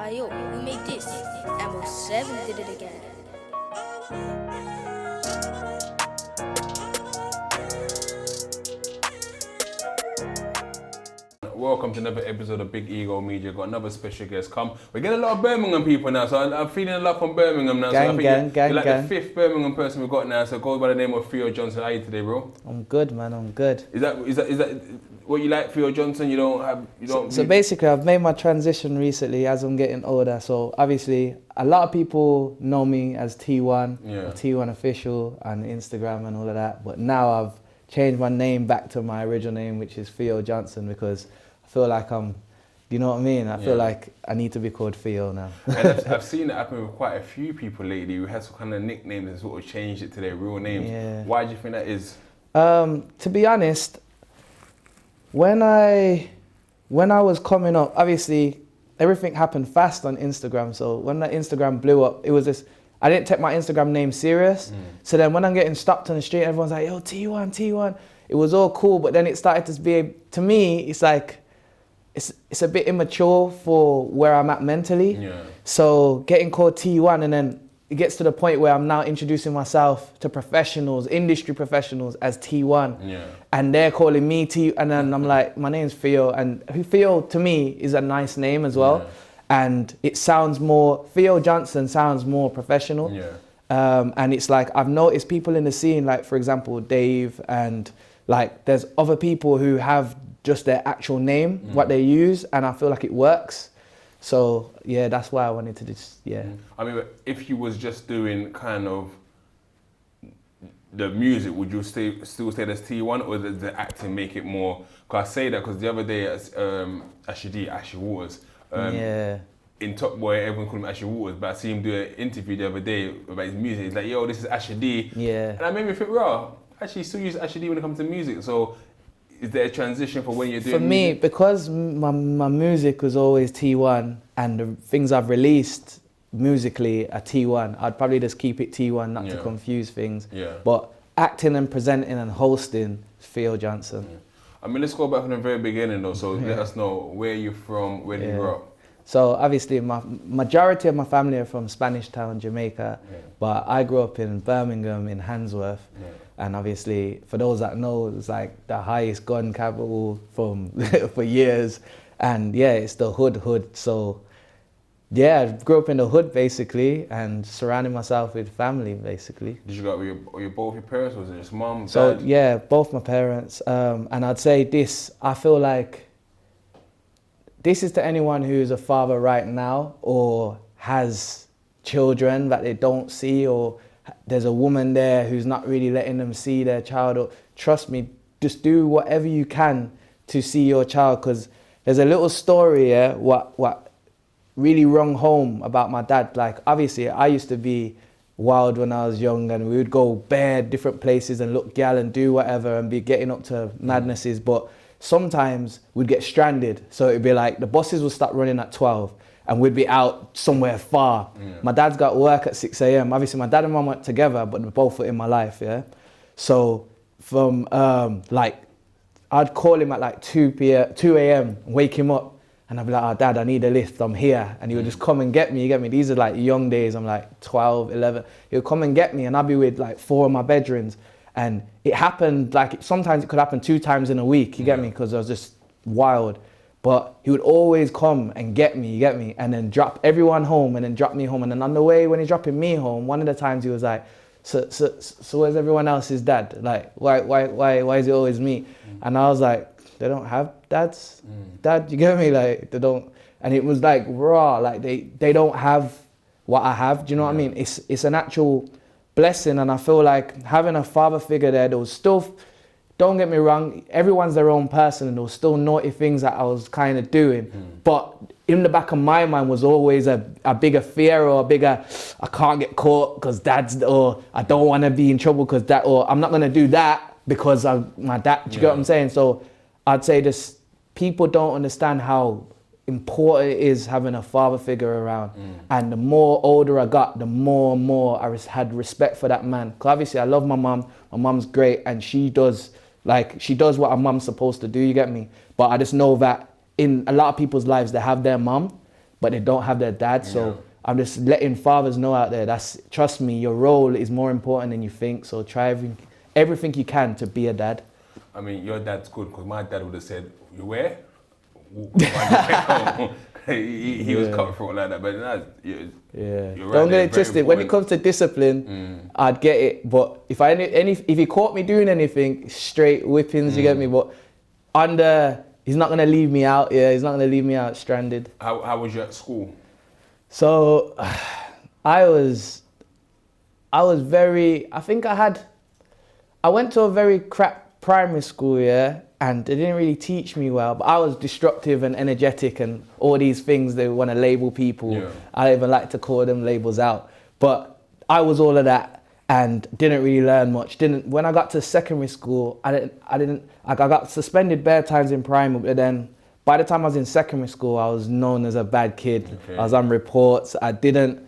Ayo, who made this? Ammo 7 did it again. Welcome to another episode of Big Ego Media. Got another special guest come. We're getting a lot of Birmingham people now, so I'm feeling a lot from Birmingham now. Gang, you're like the fifth Birmingham person we've got now. So go by the name of Theo Johnson. How are you today, bro? I'm good, man. I'm good. Is that what you like, Theo Johnson? So basically, I've made my transition recently as I'm getting older. So obviously, a lot of people know me as T1, or T1 official on Instagram and all of that. But now I've changed my name back to my original name, which is Theo Johnson, because I feel like you know what I mean? I feel like I need to be called Theo now. And I've seen it happen with quite a few people lately who had some kind of nicknames and sort of changed it to their real names. Yeah. Why do you think that is? To be honest, when I was coming up, obviously everything happened fast on Instagram. So when that Instagram blew up, it was this, I didn't take my Instagram name serious. So then when I'm getting stopped on the street, everyone's like, yo, T1. It was all cool, but then it started to be, to me, it's like, it's a bit immature for where I'm at mentally. Yeah. So getting called T1, and then it gets to the point where I'm now introducing myself to professionals, industry professionals, as T1. Yeah. And they're calling me T, and then I'm like, my name's Theo, and Theo to me is a nice name as well. Yeah. And it sounds more, Theo Johnson sounds more professional. Yeah. And it's like, I've noticed people in the scene, like for example, Dave, and like there's other people who have just their actual name, what they use, and I feel like it works. So yeah, that's why I wanted to just, I mean, if you was just doing kind of the music, would you still stay as T1, or does the acting make it more? Because I say that because the other day, Ashley Waters, in Top Boy, everyone called him Ashley Waters, but I see him do an interview the other day about his music. He's like, yo, this is Ashley D. Yeah. And that made me think, raw, actually still use Ashley D when it comes to music. So is there a transition for when you're doing For me, music? because my music was always T1, and the things I've released musically are T1, I'd probably just keep it T1, not to confuse things. Yeah. But acting and presenting and hosting, Theo Johnson. Yeah. I mean, let's go back from the very beginning though. So let us know where you're from, where you grew up. So obviously, majority of my family are from Spanish Town, Jamaica, but I grew up in Birmingham, in Handsworth. Yeah. And obviously, for those that know, it's like the highest gun capital for years. And yeah, it's the hood. So yeah, I grew up in the hood basically, and surrounding myself with family basically. Did you go with both your parents, or was it just mom, dad? So yeah, both my parents. And I'd say this, I feel like this is to anyone who's a father right now, or has children that they don't see, or there's a woman there who's not really letting them see their child. Or trust me, just do whatever you can to see your child, because there's a little story what really rung home about my dad. Like obviously I used to be wild when I was young, and we would go bare different places and look gal and do whatever and be getting up to madnesses, but sometimes we'd get stranded. So it'd be like the buses would start running at 12 and we'd be out somewhere far. Yeah. My dad's got work at 6 a.m. Obviously my dad and mum weren't together, but they both were in my life, yeah? So from I'd call him at like 2 a.m, wake him up, and I'd be like, oh dad, I need a lift, I'm here. And he would just come and get me, you get me? These are like young days, I'm like 12, 11. He would come and get me, and I'd be with like 4 of my bedrooms. And it happened, like sometimes it could happen 2 times in a week, you get me? Because I was just wild. But he would always come and get me, you get me? And then drop everyone home, and then drop me home. And then on the way, when he's dropping me home, one of the times he was like, so where's everyone else's dad? Like, why is it always me? And I was like, they don't have dads? Dad, you get me? Like, they don't. And it was like raw, like they don't have what I have, do you know what I mean? It's an actual blessing, and I feel like having a father figure there, there was still, don't get me wrong, everyone's their own person, and there was still naughty things that I was kind of doing, but in the back of my mind was always a bigger fear, or a bigger, I can't get caught because dad's, or I don't want to be in trouble because that, or I'm not going to do that because my dad, do you get what I'm saying? So I'd say this, people don't understand how important it is having a father figure around. And the more older I got, the more and more I had respect for that man. Because obviously I love my mum. My mum's great, and she does what a mum's supposed to do, you get me? But I just know that in a lot of people's lives, they have their mum, but they don't have their dad. So Yeah. I'm just letting fathers know out there, trust me, your role is more important than you think. So try everything you can to be a dad. I mean, your dad's good, because my dad would have said, "You where?" When you get home. he was cutthroat like that, but no, you're right, Don't get it very twisted. When it important. comes to discipline, I'd get it. But if he caught me doing anything, straight whippings, you get me. But he's not gonna leave me out. Yeah, he's not gonna leave me out stranded. How was you at school? So, I went to a very crap primary school, yeah, and they didn't really teach me well, but I was destructive and energetic and all these things they want to label people. Yeah. I even like to call them labels out. But I was all of that and didn't really learn much. When I got to secondary school, I got suspended bare times in primary, but then by the time I was in secondary school, I was known as a bad kid. Okay. I was on reports. I didn't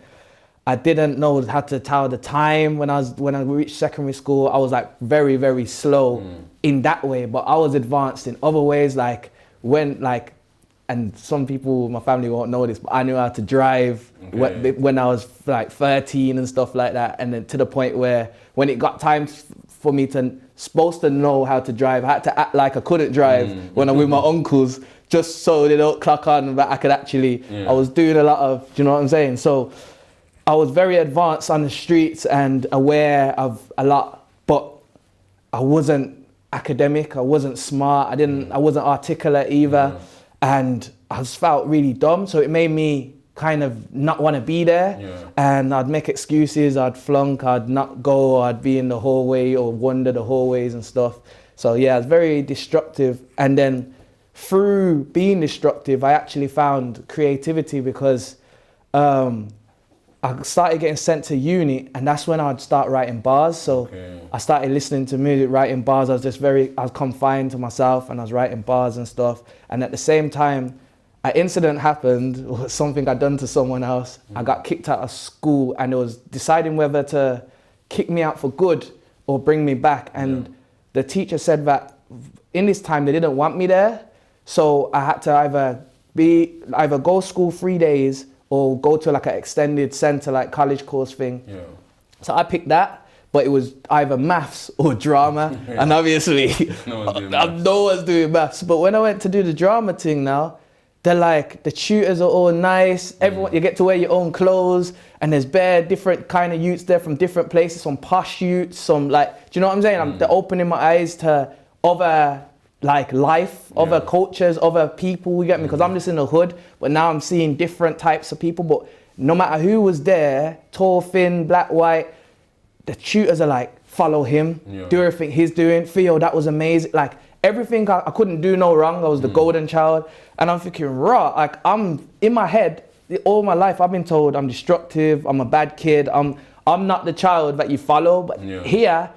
know how to tell the time when I reached secondary school. I was like very, very slow in that way, but I was advanced in other ways. And some people in my family won't know this, but I knew how to drive when I was like 13 and stuff like that. And then to the point where when it got time for me supposed to know how to drive, I had to act like I couldn't drive when I'm with my uncles, just so they don't clock on that I could actually, I was doing a lot of, do you know what I'm saying? So I was very advanced on the streets and aware of a lot, but I wasn't academic, I wasn't smart, I wasn't articulate either, and I just felt really dumb, so it made me kind of not want to be there, and I'd make excuses, I'd flunk, I'd not go, or I'd be in the hallway or wander the hallways and stuff. So yeah, it's very destructive, and then through being destructive, I actually found creativity because I started getting sent to uni, and that's when I'd start writing bars. So I started listening to music, writing bars. I was confined to myself, and I was writing bars and stuff. And at the same time, an incident happened, or something I'd done to someone else. I got kicked out of school, and it was deciding whether to kick me out for good or bring me back. And the teacher said that in this time, they didn't want me there. So I had to either go school 3 days or go to like an extended center, like college course thing. Yeah. So I picked that, but it was either maths or drama. And obviously, no one's doing maths. But when I went to do the drama thing now, they're like, the tutors are all nice. Everyone, you get to wear your own clothes, and there's bare different kind of youths there from different places, some posh youths, some like, do you know what I'm saying? They're opening my eyes to other like life, other cultures, other people, you get me? Because I'm just in the hood, but now I'm seeing different types of people. But no matter who was there, tall, thin, black, white, the tutors are like, follow him, do everything he's doing. Theo, that was amazing. Like everything, I couldn't do no wrong. I was the golden child. And I'm thinking, raw, like I'm in my head, all my life I've been told I'm destructive, I'm a bad kid, I'm not the child that you follow. But here,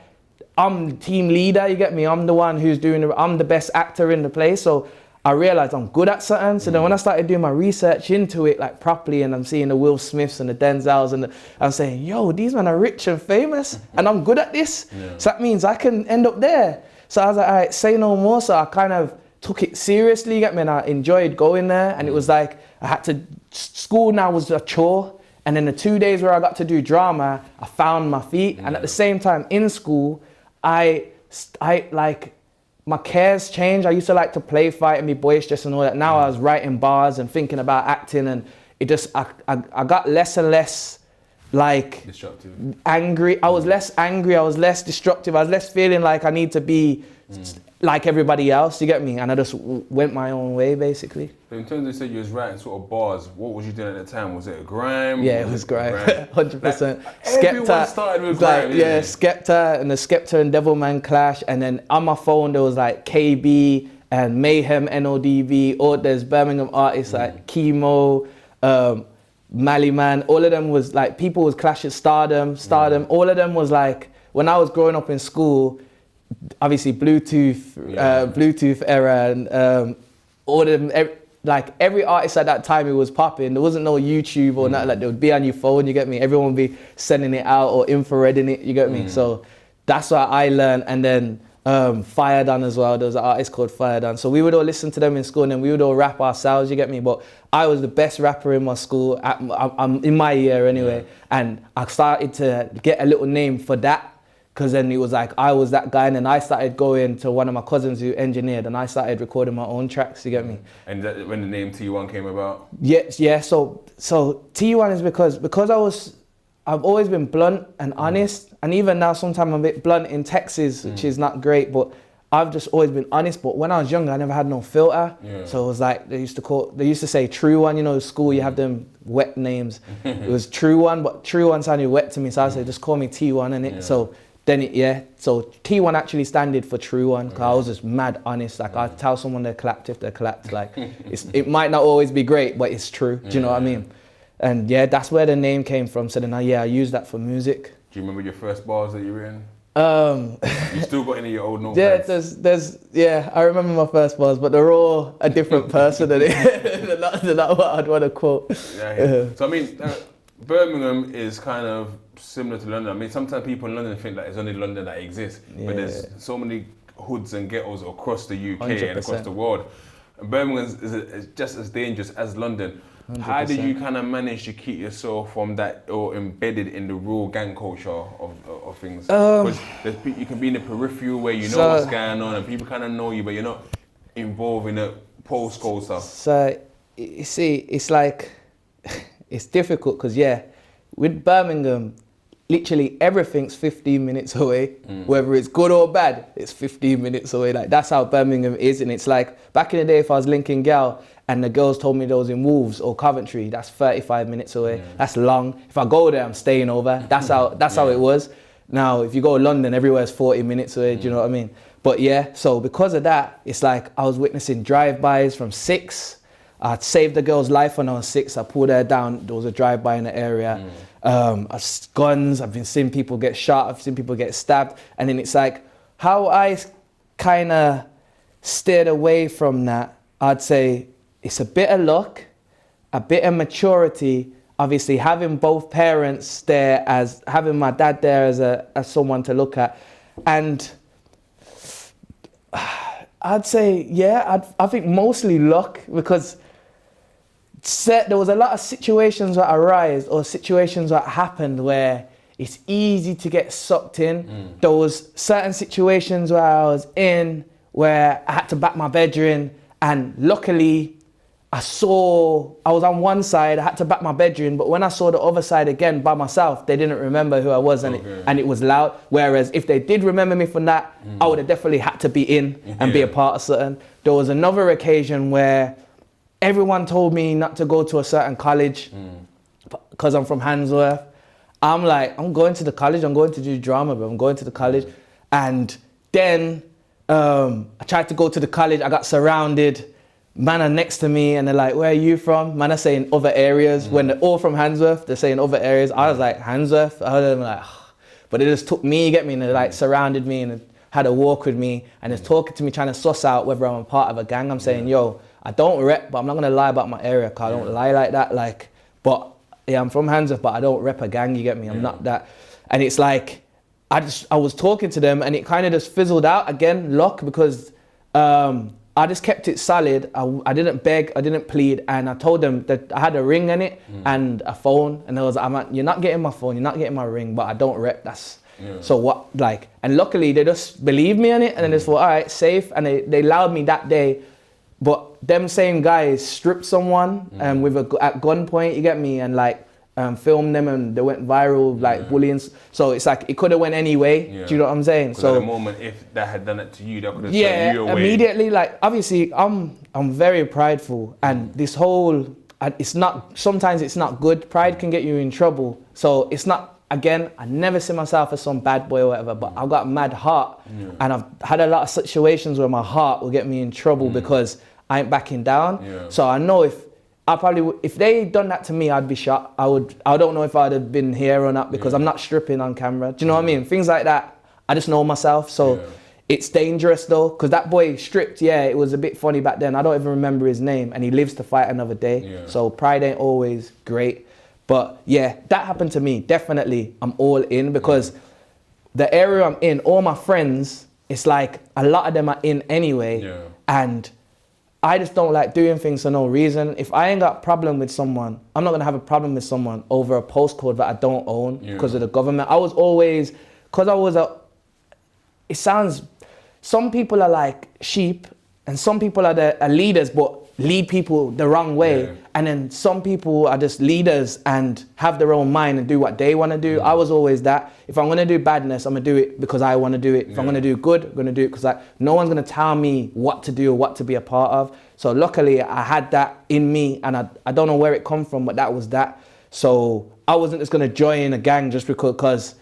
I'm team leader, you get me? I'm the one who's I'm the best actor in the play. So I realized I'm good at something. So then when I started doing my research into it like properly, and I'm seeing the Will Smiths and the Denzels, and I'm saying, yo, these men are rich and famous and I'm good at this. So that means I can end up there. So I was like, all right, say no more. So I kind of took it seriously, you get me? And I enjoyed going there. And it was like, school now was a chore. And then the 2 days where I got to do drama, I found my feet. And at the same time in school, I like, my cares changed. I used to like to play, fight, and be boisterous and all that. Now I was writing bars and thinking about acting, and it just, I got less and less like destructive. Angry. I was less angry, I was less destructive, I was less feeling like I need to be like everybody else, you get me? And I just went my own way, basically. So in terms of, you said you was writing sort of bars, what was you doing at the time? Was it grime? Yeah, it was grime, 100%. Like, everyone started with grime. Like, yeah, Skepta and the Skepta and Devilman clash, and then on my phone there was like KB and Mayhem, NODV, or there's Birmingham artists like Chemo, Mally Man, all of them was like, people was clashing, Stardom, all of them was like, when I was growing up in school, obviously Bluetooth era, and all of them, like every artist at that time, it was popping. There wasn't no YouTube or nothing, like they would be on your phone, you get me? Everyone would be sending it out or infrareding it, you get me? So that's what I learned. And then Fire Done as well. There was an artist called Fire Done. So we would all listen to them in school and then we would all rap ourselves, you get me? But I was the best rapper in my school, I'm in my year anyway. And I started to get a little name for that. Because then it was like, I was that guy, and then I started going to one of my cousins who engineered, and I started recording my own tracks, you get me? And that, when the name T1 came about? Yeah, so T1 is because I've always been blunt and honest, and even now sometimes I'm a bit blunt in texts, which is not great, but I've just always been honest. But when I was younger, I never had no filter. So it was like, they used to say True One, you know, school, you have them wet names. It was True One, but True One sounded wet to me, so I said, just call me T1, and so T1 actually standed for True One, because I was just mad honest. Like, I'd tell someone they clapped if they clapped. Like, it might not always be great, but it's true. Do you know what I mean? And yeah, that's where the name came from. So then I use that for music. Do you remember your first bars that you were in? You still got any of your old notepads? Yeah, I remember my first bars, but they're all a different person than they're not what I'd want to quote. So I mean, Birmingham is kind of similar to London. I mean, sometimes people in London think that it's only London that exists, but there's so many hoods and ghettos across the UK 100%. And across the world. And Birmingham is just as dangerous as London. 100%. How did you kind of manage to keep yourself from that, or embedded in the real gang culture of things? Because you can be in the peripheral where you know what's going on and people kind of know you, but you're not involved in the postcode stuff. So, you see, it's like, it's difficult because, with Birmingham, literally everything's 15 minutes away. Whether it's good or bad, it's 15 minutes away. Like, that's how Birmingham is. And it's like, back in the day, if I was linking gal and the girls told me they was in Wolves or Coventry, that's 35 minutes away. That's long. If I go there, I'm staying over. That's how it was. Now, if you go to London, everywhere's 40 minutes away. Do you know what I mean? But yeah, so because of that, it's like I was witnessing drive-bys from 6. I saved the girl's life when I was 6. I pulled her down. There was a drive-by in the area. Guns. I've been seeing people get shot. I've seen people get stabbed. And then it's like, how I kind of steered away from that, I'd say it's a bit of luck, a bit of maturity. Obviously, having both parents there, as having my dad there as someone to look at, and I'd say I think mostly luck, because there was a lot of situations that arise or situations that happened where it's easy to get sucked in. There was certain situations where I was in where I had to back my bedroom, and luckily I was on one side, I had to back my bedroom, but when I saw the other side again by myself, they didn't remember who I was, and it was loud. Whereas if they did remember me from that, I would have definitely had to be in and be a part of something. There was another occasion where everyone told me not to go to a certain college because I'm from Handsworth. I'm like, I'm going to the college, I'm going to do drama, but I'm going to the college. And then I tried to go to the college, I got surrounded. Man are next to me and they're like, where are you from? Man are saying other areas. When they're all from Handsworth, they're saying other areas. I was like, Handsworth? I heard them like, but it just took me, you get me? And they like surrounded me and had a walk with me and is talking to me, trying to suss out whether I'm a part of a gang. I'm saying, yo, I don't rep, but I'm not gonna lie about my area, cause I don't lie like that. Like, but yeah, I'm from Handsworth, but I don't rep a gang, you get me? I'm not that. And it's like, I was talking to them and it kind of just fizzled out. Again, luck, because I just kept it solid. I didn't beg, I didn't plead, and I told them that I had a ring in it and a phone, and I was like, you're not getting my phone, you're not getting my ring, but I don't rep, so what, like, and luckily they just believed me on it, and then they thought, all right, safe, and they allowed me that day. But them same guys stripped someone at gunpoint, you get me, and like filmed them, and they went viral, like bullying. So it's like it could have went any way. Do you know what I'm saying? So at the moment, if that had done it to you, that could have turned you away. Immediately. Like, obviously, I'm very prideful, and this whole sometimes it's not good. Pride can get you in trouble. So it's not. Again, I never see myself as some bad boy or whatever, but I've got a mad heart, and I've had a lot of situations where my heart will get me in trouble because I ain't backing down. So I know if they done that to me, I'd be shot. I don't know if I'd have been here or not, because I'm not stripping on camera. Do you know what I mean? Things like that, I just know myself. So it's dangerous though, because that boy stripped, it was a bit funny back then. I don't even remember his name, and he lives to fight another day. So pride ain't always great. But yeah, that happened to me. Definitely, I'm all in, because the area I'm in, all my friends it's like a lot of them are in anyway. Yeah. And I just don't like doing things for no reason. If I ain't got a problem with someone, I'm not gonna have a problem with someone over a postcode that I don't own because of the government. I was always, it sounds, some people are like sheep and some people are leaders but lead people the wrong way. Yeah. And then some people are just leaders and have their own mind and do what they want to do. I was always that. If I'm going to do badness, I'm going to do it because I want to do it. If I'm going to do good, I'm going to do it because no one's going to tell me what to do or what to be a part of. So luckily I had that in me, and I don't know where it come from, but that was that. So I wasn't just going to join a gang just because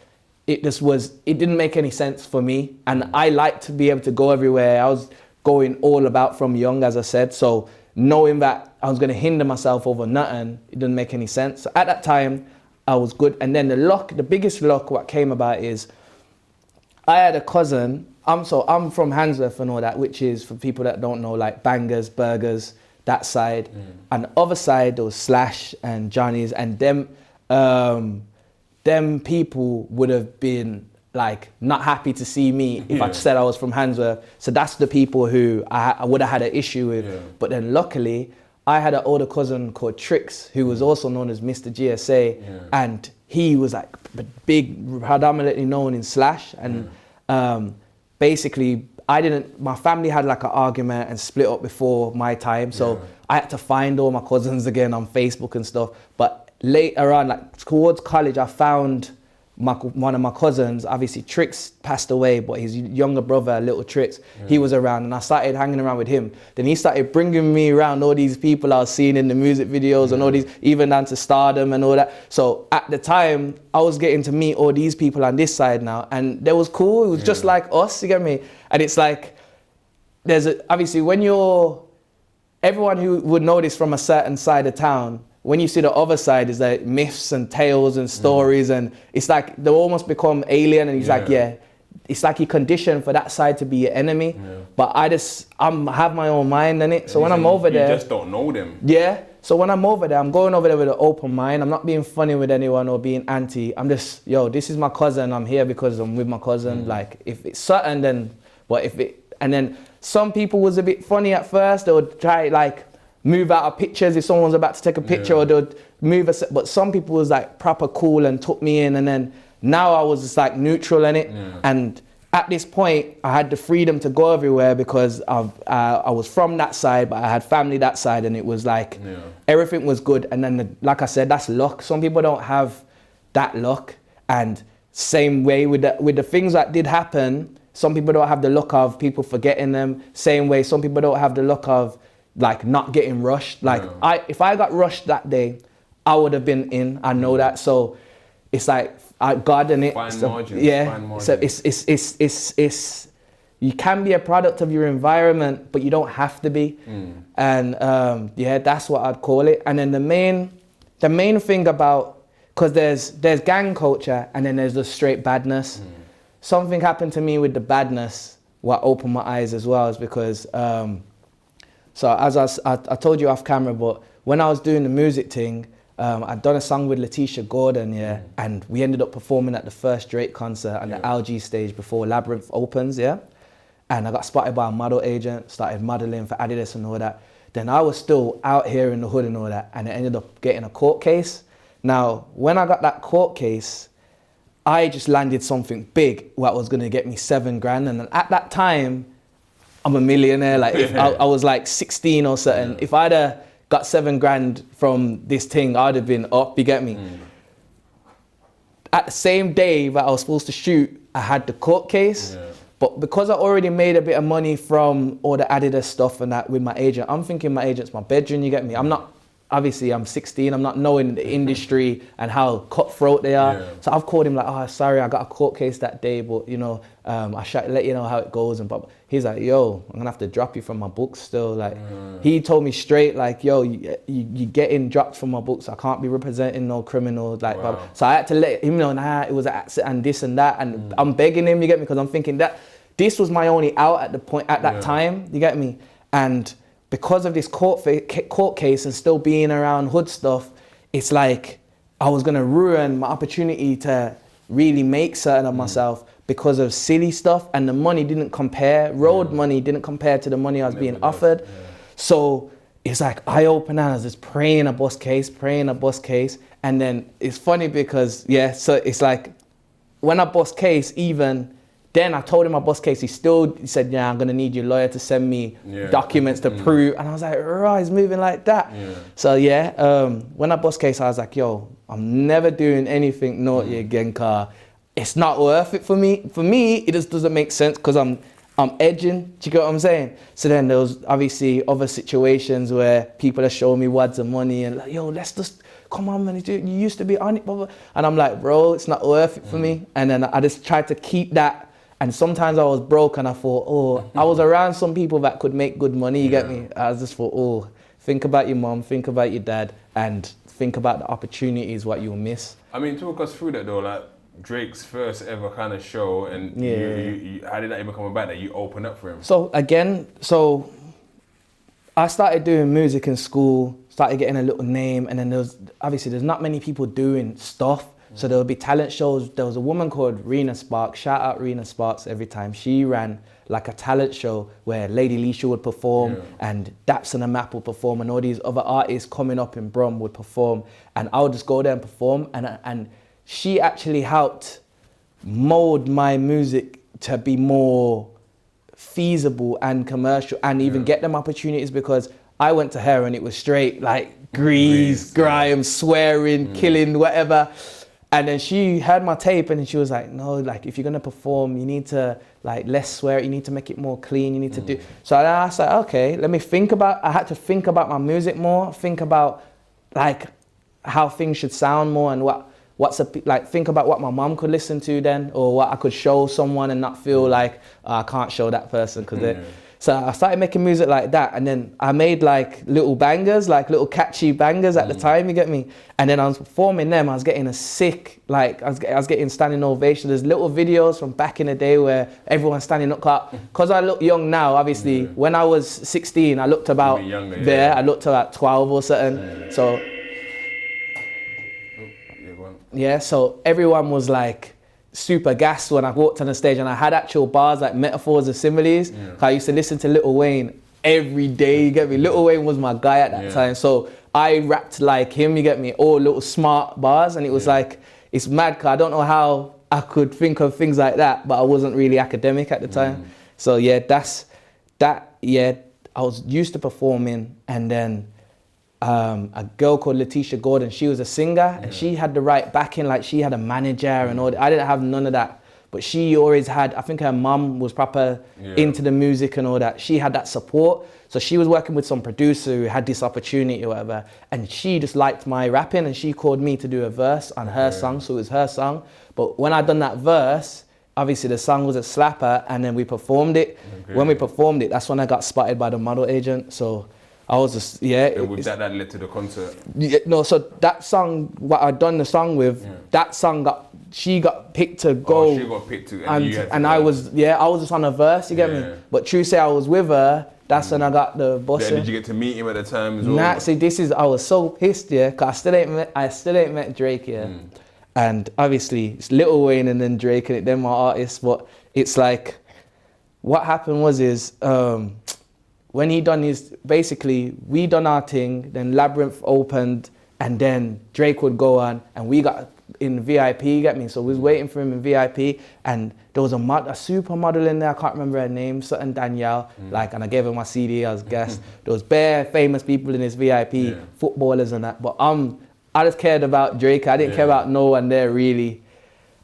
it didn't make any sense for me. And I like to be able to go everywhere. I was going all about from young, as I said. So knowing that I was going to hinder myself over nothing, it didn't make any sense. So at that time, I was good. And then the biggest luck what came about is I had a cousin. I'm from Handsworth and all that, which is, for people that don't know, like Bangers, Burgers, that side. And the other side, there was Slash and Johnny's, and them people would have been like not happy to see me if I said I was from Handsworth. So that's the people who I would have had an issue with. Yeah. But then luckily, I had an older cousin called Trix, who was also known as Mr. GSA, and he was like big, predominantly known in Slash. And basically, my family had like an argument and split up before my time. So I had to find all my cousins again on Facebook and stuff. But later on, like towards college, I found one of my cousins. Obviously Trix passed away, but his younger brother, little Trix, he was around, and I started hanging around with him. Then he started bringing me around all these people I was seeing in the music videos and all these, even down to Stardom and all that. So at the time, I was getting to meet all these people on this side now, and they was cool. It was just like us, you get me? And it's like, obviously everyone who would know this from a certain side of town, when you see the other side, is like myths and tales and stories, and it's like they almost become alien, and he's like, it's like he conditioned for that side to be your enemy. But I have my own mind in it. So when I'm over there, you just don't know them. Yeah. So when I'm over there, I'm going over there with an open mind. I'm not being funny with anyone or being anti. I'm just, this is my cousin. I'm here because I'm with my cousin. Like if it's certain, then, and then some people was a bit funny at first. They would try like move out of pictures if someone's about to take a picture, or they'd move but some people was like proper cool and took me in, and then now I was just like neutral in it. And at this point I had the freedom to go everywhere because I was from that side, but I had family that side, and it was like everything was good. And then like I said, that's luck. Some people don't have that luck, and same way with the things that did happen, some people don't have the luck of people forgetting them. Same way some people don't have the luck of like not getting rushed. Like if I got rushed that day, I would have been in. I know that. So it's like God in it. Fine So, margins. yeah. Fine margins. So it's you can be a product of your environment, but you don't have to be. And that's what I'd call it. And then the main thing about, because there's gang culture and then there's the straight badness. Something happened to me with the badness, what opened my eyes as well, is because so as I told you off camera, but when I was doing the music thing, I'd done a song with Letitia Gordon, and we ended up performing at the first Drake concert on the LG stage before Labyrinth opens, and I got spotted by a model agent, started modeling for Adidas and all that. Then I was still out here in the hood and all that, and I ended up getting a court case. Now, when I got that court case, I just landed something big, what was gonna get me $7,000, and at that time, I'm a millionaire. Like if I was like 16 or something, if I'd have got $7,000 from this thing, I'd have been up, you get me? At the same day that I was supposed to shoot, I had the court case, but because I already made a bit of money from all the Adidas stuff and that with my agent, I'm thinking my agent's my bedroom, you get me? Obviously I'm 16, I'm not knowing the industry and how cutthroat they are. So I've called him like, sorry, I got a court case that day, but I should let you know how it goes. And he's like, yo, I'm gonna have to drop you from my books still. Like he told me straight, like, yo, you getting dropped from my books. I can't be representing no criminal. Like, so I had to let him know, it was an accident and this and that. And I'm begging him, you get me? Because I'm thinking that this was my only out at that time, you get me? And because of this court case and still being around hood stuff, it's like I was gonna ruin my opportunity to really make certain of myself because of silly stuff, and the money didn't compare. Road money didn't compare to the money I was being offered. So it's like eye-opening. I was just praying a bus case, and then it's funny because so it's like when I bust case, even then I told him my bus case. He said, yeah, I'm gonna need your lawyer to send me documents to prove. And I was like, right, he's moving like that. So when I bus case, I was like, yo, I'm never doing anything naughty again, car. It's not worth it for me. For me, it just doesn't make sense because I'm edging. Do you get what I'm saying? So then there was obviously other situations where people are showing me wads of money and like, yo, let's just come on, man. You used to be on it, blah, blah. And I'm like, bro, it's not worth it for me. And then I just tried to keep that. And sometimes I was broke and I thought, I was around some people that could make good money. You get me? I just thought, think about your mom, think about your dad, and think about the opportunities what you'll miss. I mean, talk us through that though, like Drake's first ever kind of show, and you, how did that even come about that you opened up for him? So I started doing music in school, started getting a little name, and then there's not many people doing stuff. So there would be talent shows. There was a woman called Rena Sparks, shout out Rena Sparks every time. She ran like a talent show where Lady Leisha would perform and Daps and the Map would perform and all these other artists coming up in Brum would perform. And I would just go there and perform. And she actually helped mold my music to be more feasible and commercial and even get them opportunities, because I went to her and it was straight like grease, grime, swearing, killing, whatever. And then she heard my tape and she was like, no, like if you're gonna perform, you need to like less swear, you need to make it more clean, you need to do. So I was like, okay, let me I had to think about my music more, think about like how things should sound more and think about what my mom could listen to then, or what I could show someone and not feel like I can't show that person because So I started making music like that, and then I made like little bangers, like little catchy bangers at the time, you get me? And then I was performing them, I was getting a sick, like I was getting standing ovation. There's little videos from back in the day where everyone's standing up. Because I look young now, obviously, when I was 16, I looked about younger, I looked about 12 or something. So, so everyone was like, super gassed when I walked on the stage, and I had actual bars like metaphors and similes. I used to listen to Lil Wayne every day, you get me? Lil Wayne was my guy at that time, so I rapped like him, you get me? All little smart bars, and it was like, it's mad because I don't know how I could think of things like that, but I wasn't really academic at the time. So I was used to performing, and then a girl called Letitia Gordon, she was a singer and she had the right backing, like she had a manager and all that. I didn't have none of that, but she always had, I think her mum was proper into the music and all that. She had that support. So she was working with some producer who had this opportunity or whatever, and she just liked my rapping and she called me to do a verse on her song, so it was her song. But when I done that verse, obviously the song was a slapper, and then we performed it. When we performed it, that's when I got spotted by the model agent. So I was just, And with that led to the concert? So that song, what I'd done the song with, that song she got picked to go. Oh, she got picked to, and you had to I was just on a verse, you get me? But true say I was with her, that's when I got the bus. Did you get to meet him at the time as well? Nah, see, I was so pissed, cause I still ain't met Drake, And obviously, it's Lil Wayne and then Drake and they're my artists, but it's like, what happened was when he done his, basically, we done our thing, then Labyrinth opened, and then Drake would go on, and we got in VIP, you get me? So we was waiting for him in VIP, and there was a supermodel in there, I can't remember her name, something Danielle, and I gave her my CD as guest. There was bare famous people in his VIP, footballers and that, but I just cared about Drake, I didn't care about no one there really,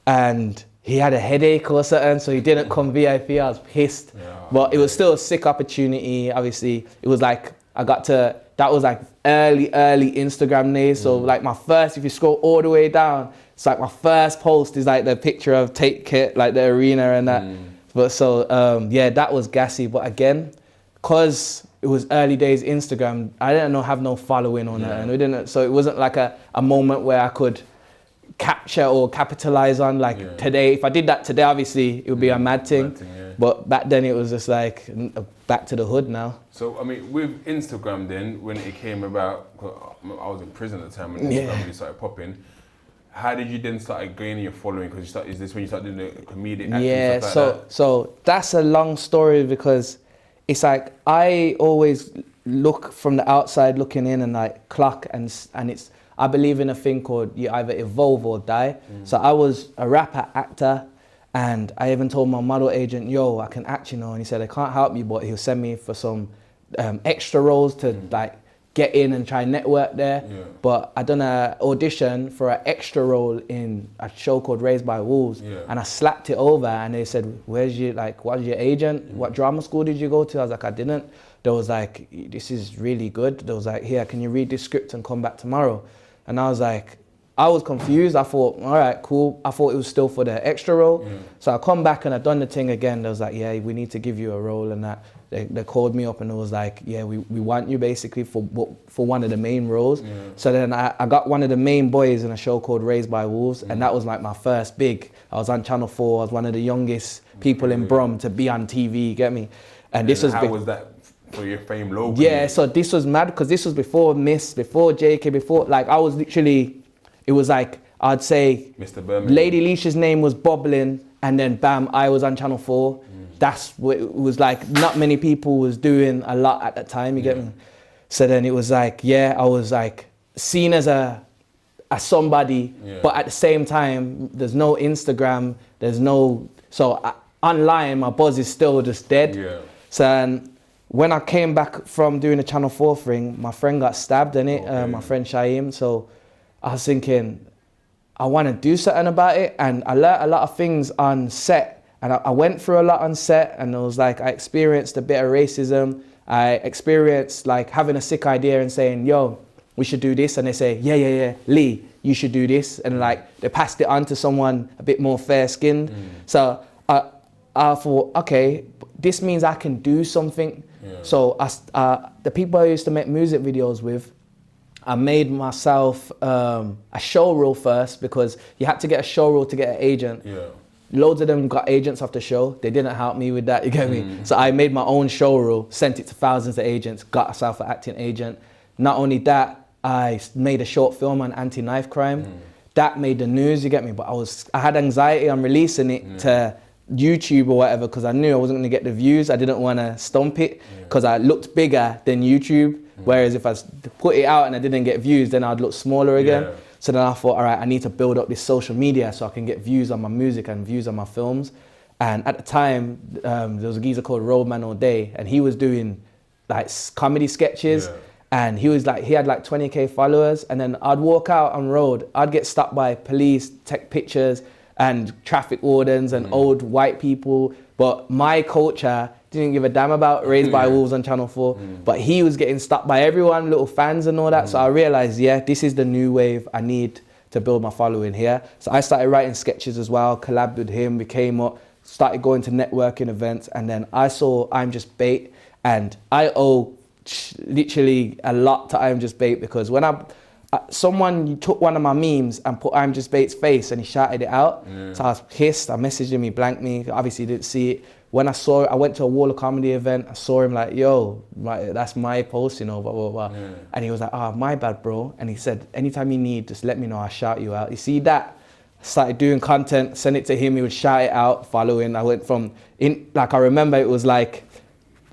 and he had a headache or something, so he didn't come VIP. I was pissed. But it was still a sick opportunity, obviously. It was like, that was like early Instagram days. So like my first, if you scroll all the way down, it's like my first post is like the picture of Take Kit, like the arena and that. But so, that was gassy. But again, cause it was early days Instagram, I didn't have no following on it. And so it wasn't like a moment where I could capture or capitalize on today. If I did that today, obviously it would be a mad thing. But back then it was just like back to the hood now. So I mean, with Instagram then, when it came about, I was in prison at the time when Instagram really started popping. how did you then start gaining your following? Because is this when you start doing the comedic acting Yeah, stuff like that? so that's a long story because it's like I always look from the outside looking in and like clock and it's I believe in a thing called you either evolve or die. So I was a rapper actor and I even told my model agent, yo, I can act, you know, and he said I can't help you, but he'll send me for some extra roles to like get in and try and network there. Yeah. But I done an audition for an extra role in a show called Raised by Wolves, and I slapped it over and they said, what's your agent? What drama school did you go to? I was like, I didn't. They was like, this is really good. They was like, here, can you read this script and come back tomorrow? And I was like, I was confused. I thought, all right, cool. I thought it was still for the extra role. So I come back and I done the thing again. They was like, yeah, we need to give you a role and that. They called me up and it was like, yeah, we want you basically for one of the main roles. So then I got one of the main boys in a show called Raised by Wolves, and that was like my first big. I was on Channel 4. I was one of the youngest people in Brum to be on TV, get me? And this was how was that for your fame locally? Yeah, so this was mad because this was before Miss, before JK, before, like I was literally, it was like, I'd say Mr. Birmingham. Lady Leisha's name was bubbling and then bam, I was on Channel 4. That's what it was like. Not many people was doing a lot at that time, you get me? So then it was like, yeah, I was like seen as a somebody, but at the same time, there's no Instagram, there's no, online, my buzz is still just dead. So when I came back from doing the Channel 4 thing, my friend got stabbed in it, my friend Shaim. So I was thinking, I want to do something about it. And I learned a lot of things on set. And I went through a lot on set, and it was like I experienced a bit of racism. I experienced like having a sick idea and saying, yo, we should do this. And they say, yeah, Lee, you should do this. And like they passed it on to someone a bit more fair-skinned. So I thought, okay, this means I can do something. So the people I used to make music videos with, I made myself a show reel first because you had to get a show reel to get an agent. Loads of them got agents off the show. They didn't help me with that, you get me? So I made my own show reel, sent it to thousands of agents, got myself an acting agent. Not only that, I made a short film on anti-knife crime. That made the news, you get me? But I had anxiety on releasing it to YouTube or whatever because I knew I wasn't gonna get the views. I didn't wanna stomp it because I looked bigger than YouTube. Whereas if I put it out and I didn't get views, then I'd look smaller again. So then I thought, all right, I need to build up this social media so I can get views on my music and views on my films. And at the time, there was a geezer called Roadman All Day, and he was doing like comedy sketches. And he had like 20K followers. And then I'd walk out on road, I'd get stopped by police, take pictures and traffic wardens and old white people. But my culture didn't give a damn about Raised by Wolves on Channel 4. But he was getting stopped by everyone, little fans and all that. So I realized, yeah, this is the new wave. I need to build my following here. So I started writing sketches as well, collabed with him, we came up, started going to networking events. And then I saw I'm Just Bait. And I owe literally a lot to I'm Just Bait because when someone took one of my memes and put I'm Just Bait's face and he shouted it out. So I was pissed. I messaged him, he blanked me. Obviously didn't see it. When I saw it, I went to a Wall of Comedy event. I saw him like, yo, that's my post, you know, blah, blah, blah. And he was like, my bad, bro. And he said, anytime you need, just let me know, I'll shout you out. You see that? I started doing content, send it to him, he would shout it out, following. I went from, I remember it was like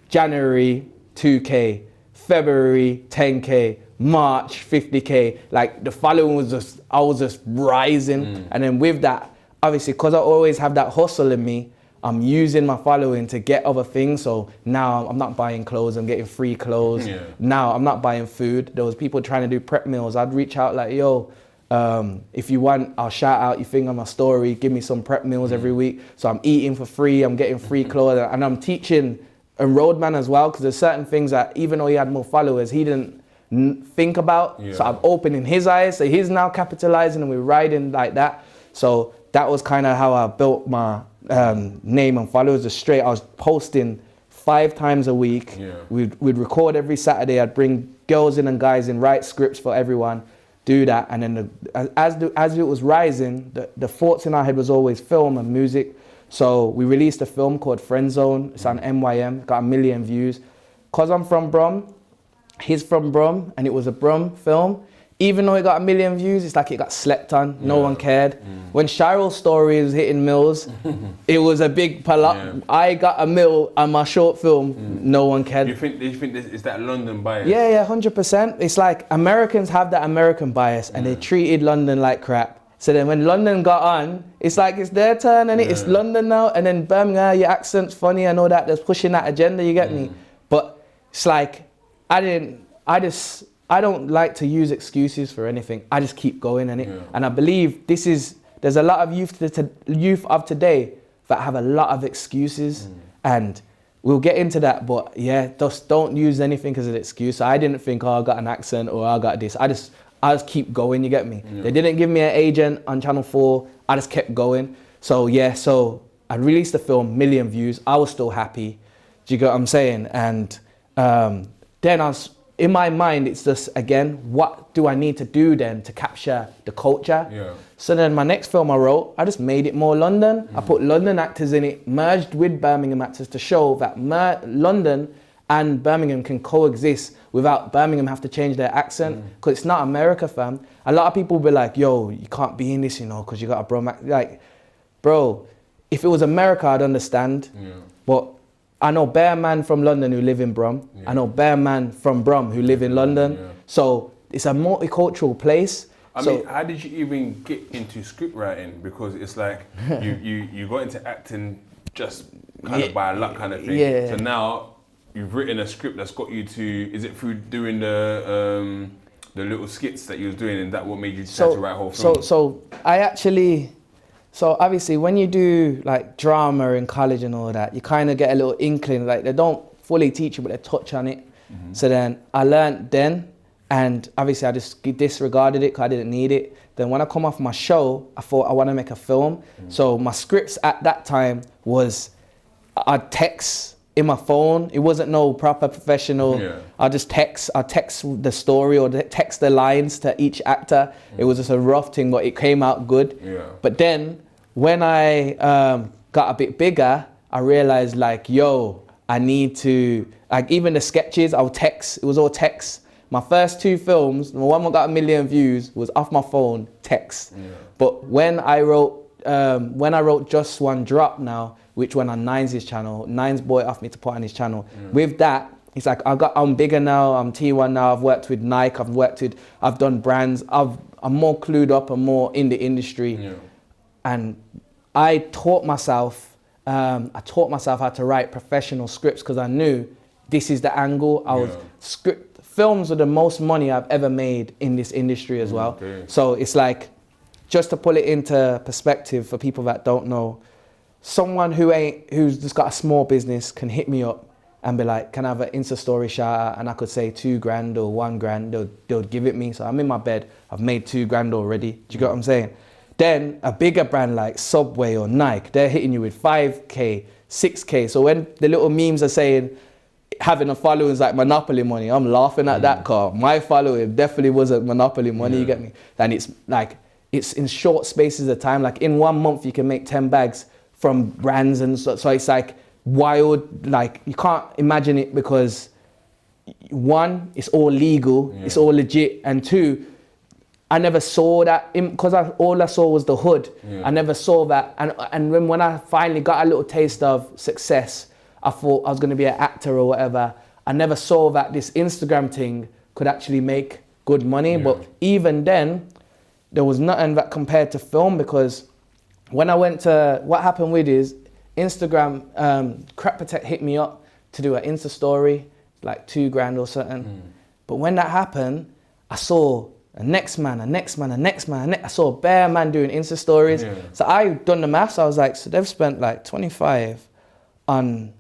January, 2K, February, 10K, March, 50K. Like the following was I was just rising. And then with that, obviously, because I always have that hustle in me, I'm using my following to get other things. So now I'm not buying clothes, I'm getting free clothes. Now I'm not buying food. There was people trying to do prep meals. I'd reach out like, yo, if you want, I'll shout out your thing on my story, give me some prep meals every week. So I'm eating for free, I'm getting free clothes, and I'm teaching a roadman as well, because there's certain things that even though he had more followers, he didn't think about. So I'm opening his eyes, so he's now capitalizing and we're riding like that. So that was kind of how I built my name and followers. Just straight, I was posting 5 times a week. We'd record every Saturday. I'd bring girls in and guys in, write scripts for everyone, do that. And then as it was rising, the thoughts in our head was always film and music. So we released a film called Friend Zone. It's on MYM, got 1 million views. Cause I'm from Brum, he's from Brum, and it was a Brum film. even though it got 1 million views, it's like it got slept on. No one cared. When Cheryl's story was hitting mills, it was a big I got a mill on my short film. No one cared. You think this is that London bias? Yeah, 100%. It's like Americans have that American bias, and they treated London like crap. So then when London got on, it's like it's their turn, and it's London now. And then Birmingham, your accent's funny and all that. They're pushing that agenda. You get me? But it's like I don't like to use excuses for anything. I just keep going in it. And I believe there's a lot of youth of today that have a lot of excuses, and we'll get into that, but yeah, just don't use anything as an excuse. I didn't think, I got an accent or I got this. I just keep going, you get me? They didn't give me an agent on Channel 4. I just kept going. So yeah, so I released the film, 1 million views. I was still happy. Do you get what I'm saying? And then in my mind, it's just, again, what do I need to do then to capture the culture? So then my next film I wrote, I just made it more London. I put London actors in it, merged with Birmingham actors to show that London and Birmingham can coexist without Birmingham have to change their accent. Because it's not America, fam. A lot of people be like, yo, you can't be in this, because you got a bro. Like, bro, if it was America, I'd understand. But I know bare man from London who live in Brum. I know bare man from Brum who live in London. So it's a multicultural place. I mean, how did you even get into script writing? Because it's like you got into acting just kind of by luck kind of thing. So now you've written a script that's got you to, is it through doing the little skits that you was doing, and that what made you decide to write a whole film? So obviously when you do like drama in college and all that, you kind of get a little inkling, like they don't fully teach you, but they touch on it. So then I learned then, and obviously I just disregarded it because I didn't need it. Then when I come off my show, I thought I want to make a film. So my scripts at that time was, I'd text in my phone. It wasn't no proper professional. I text the story or text the lines to each actor. It was just a rough thing, but it came out good. But then when I got a bit bigger, I realized like, yo, I need to, like even the sketches, I'll text, it was all text. My first 2 films, the one that got 1 million views was off my phone, text. But when I wrote Just One Drop now, which went on Nines' channel, Nines bought it off me to put on his channel. With that, it's like I'm bigger now, I'm T1 now, I've worked with Nike, I've done brands, I'm more clued up and more in the industry. And I taught myself how to write professional scripts because I knew this is the angle. Films are the most money I've ever made in this industry as well. So it's like, just to put it into perspective for people that don't know, someone who's just got a small business can hit me up and be like, can I have an Insta story shout out? And I could say $2,000 or $1,000, they'll give it me. So I'm in my bed, I've made $2,000 already. Do you get what I'm saying? Then a bigger brand like Subway or Nike, they're hitting you with 5K, 6K. So when the little memes are saying having a following is like monopoly money, I'm laughing at that car. My following definitely wasn't monopoly money, you get me? And it's like, it's in short spaces of time. Like in 1 month, you can make 10 bags from brands. And so it's like wild, like you can't imagine it because 1, it's all legal, it's all legit. And 2, I never saw that because all I saw was the hood. I never saw that. And when I finally got a little taste of success, I thought I was going to be an actor or whatever. I never saw that this Instagram thing could actually make good money. But even then, there was nothing that compared to film because when I went to, what happened with is Instagram, Crap Protect hit me up to do an Insta story, like $2,000 or something. But when that happened, I saw a next man. I saw a bare man doing Insta stories. So I done the maths. I was like, so they've spent like 25 on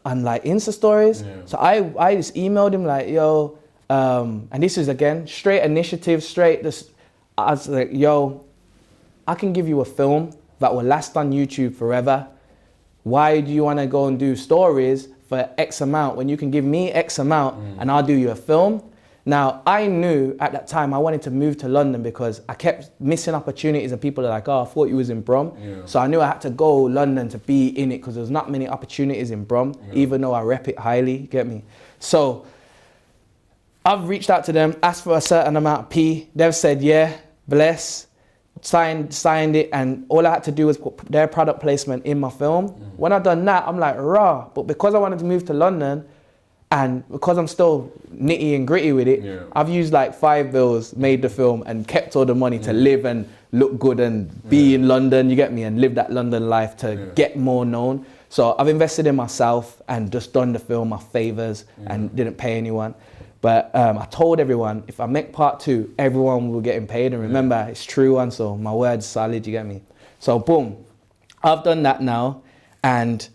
like Insta stories. So I just emailed him like, yo, and this is again, straight initiative, I was like, yo, I can give you a film that will last on YouTube forever. Why do you want to go and do stories for X amount when you can give me X amount and I'll do you a film? Now, I knew at that time I wanted to move to London because I kept missing opportunities and people are like, oh, I thought you was in Brum. So I knew I had to go London to be in it because there's not many opportunities in Brum, even though I rep it highly, get me? So I've reached out to them, asked for a certain amount of P. They've said, yeah, bless, signed it, and all I had to do was put their product placement in my film. When I done that, I'm like, rah. But because I wanted to move to London, and because I'm still nitty and gritty with it, I've used like 5 bills, made the film, and kept all the money to live and look good and be in London, you get me, and live that London life to get more known. So I've invested in myself and just done the film my favors and didn't pay anyone. But I told everyone, if I make part 2, everyone will get paid. And remember, it's true one, so my word's solid, you get me? So boom, I've done that now, and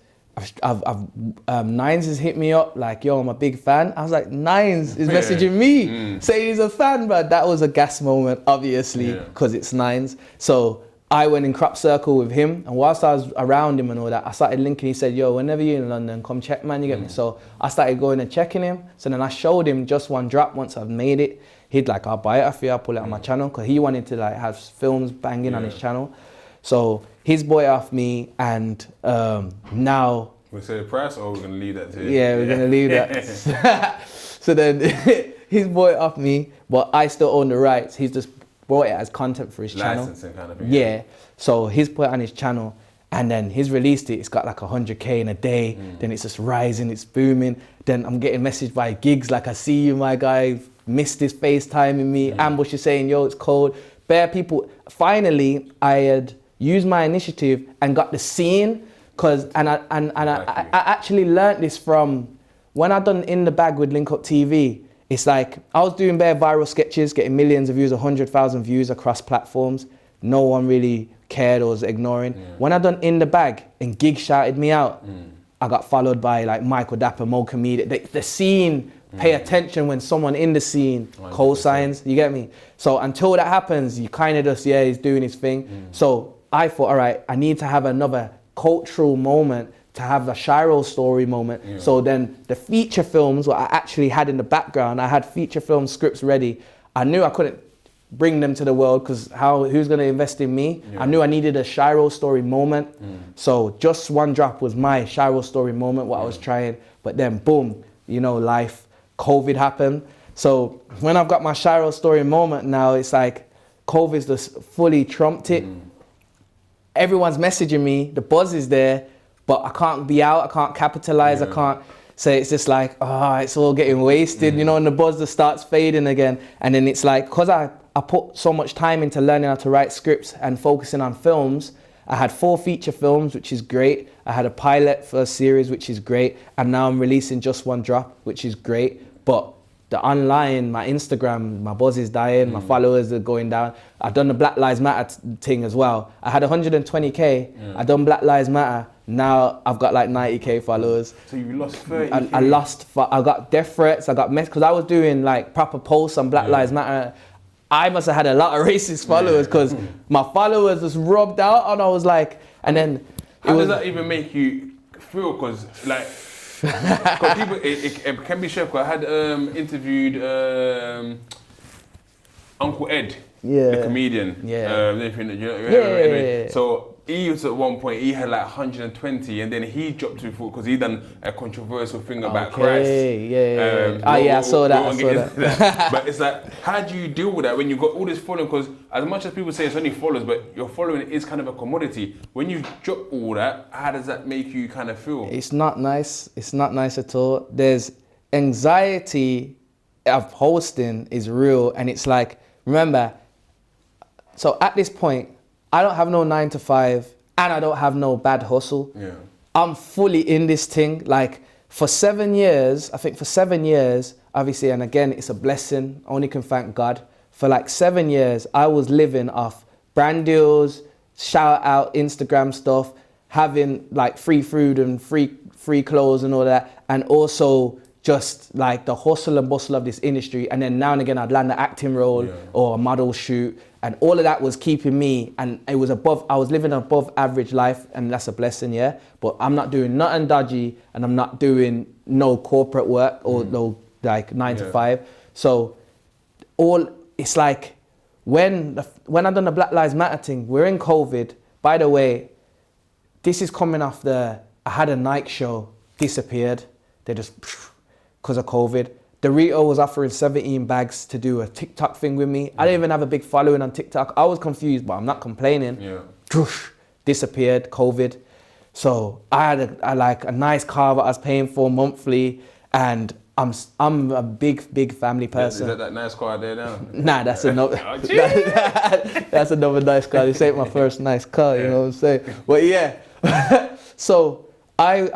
Nines has hit me up like, yo, I'm a big fan. I was like, Nines is messaging me, saying he's a fan, but that was a gas moment, obviously, because it's Nines. So I went in crop circle with him, and whilst I was around him and all that, I started linking. He said, yo, whenever you're in London, come check, man, you get me? So I started going and checking him. So then I showed him just one drop once I've made it. He'd like, I'll buy it off you, I'll pull it on my channel, because he wanted to like have films banging on his channel. So he's bought it off me, and now... We say the price, or we're going to leave that to you? Yeah, we're going to leave that. So then he's bought it off me, but I still own the rights. He's just brought it as content for his channel. Licensing kind of thing. Yeah. So he's put it on his channel, and then he's released it. It's got like 100K in a day. Then it's just rising, it's booming. Then I'm getting messaged by gigs like, I see you, my guy. Missed this FaceTiming me. Ambush is saying, yo, it's cold. Bare people. Finally, I had used my initiative and got the scene, I actually learned this from when I done In the Bag with Link Up TV. It's like I was doing bare viral sketches, getting millions of views, 100,000 views across platforms. No one really cared or was ignoring. When I done In the Bag and Gig shouted me out, I got followed by like Michael Dapper, Mo Comedian. The scene, pay attention when someone in the scene co-signs, you get me? So until that happens, you kind of just, he's doing his thing. So I thought, all right, I need to have another cultural moment, to have the Shiro story moment. So then the feature films, what I actually had in the background, I had feature film scripts ready. I knew I couldn't bring them to the world because who's going to invest in me? I knew I needed a Shiro story moment. So just one drop was my Shiro story moment, what I was trying. But then boom, life, COVID happened. So when I've got my Shiro story moment now, it's like COVID's just fully trumped it. Everyone's messaging me, the buzz is there, but I can't be out, I can't capitalize, I can't say, it's just like, it's all getting wasted, and the buzz just starts fading again. And then it's like, because I put so much time into learning how to write scripts and focusing on films, I had 4 feature films, which is great. I had a pilot for a series, which is great. And now I'm releasing just one drop, which is great. But the online, my Instagram, my buzz is dying, my followers are going down. I've done the Black Lives Matter thing as well. I had 120K, I done Black Lives Matter. Now I've got like 90K followers. So you lost 30? I got death threats, I got because I was doing like proper posts on Black Lives Matter. I must have had a lot of racist followers because my followers was rubbed out, and I was like, and then... How does that even make you feel? Because like... Cause people, it can be shared. I had interviewed Uncle Ed, the comedian. So he was at one point, he had like 120, and then he dropped to 4 because he done a controversial thing about Christ. I saw that. But it's like, how do you deal with that when you got all this following? Because as much as people say it's only followers, but your following is kind of a commodity. When you drop all that, how does that make you kind of feel? It's not nice. It's not nice at all. There's anxiety of hosting is real, and it's like, remember, so at this point, I don't have no 9 to 5, and I don't have no bad hustle. I'm fully in this thing. Like for 7 years, I think for 7 years, obviously, and again, it's a blessing. Only can thank God. For like 7 years, I was living off brand deals, shout out Instagram stuff, having like free food and free clothes and all that, and also just like the hustle and bustle of this industry. And then now and again, I'd land an acting role or a model shoot. And all of that was keeping me, and I was living an above average life, and that's a blessing, But I'm not doing nothing dodgy, and I'm not doing no corporate work or no like 9 to 5. So it's like when I done the Black Lives Matter thing, we're in COVID. By the way, this is coming off I had a Nike show, disappeared. They just, because of COVID. Dorito was offering 17 bags to do a TikTok thing with me. I didn't even have a big following on TikTok. I was confused, but I'm not complaining. Yeah. Disappeared, COVID. So I had a nice car that I was paying for monthly, and I'm a big family person. Is that nice car there now? Nah, that's another. That's another nice car. This ain't my first nice car, you know what I'm saying? But yeah, so I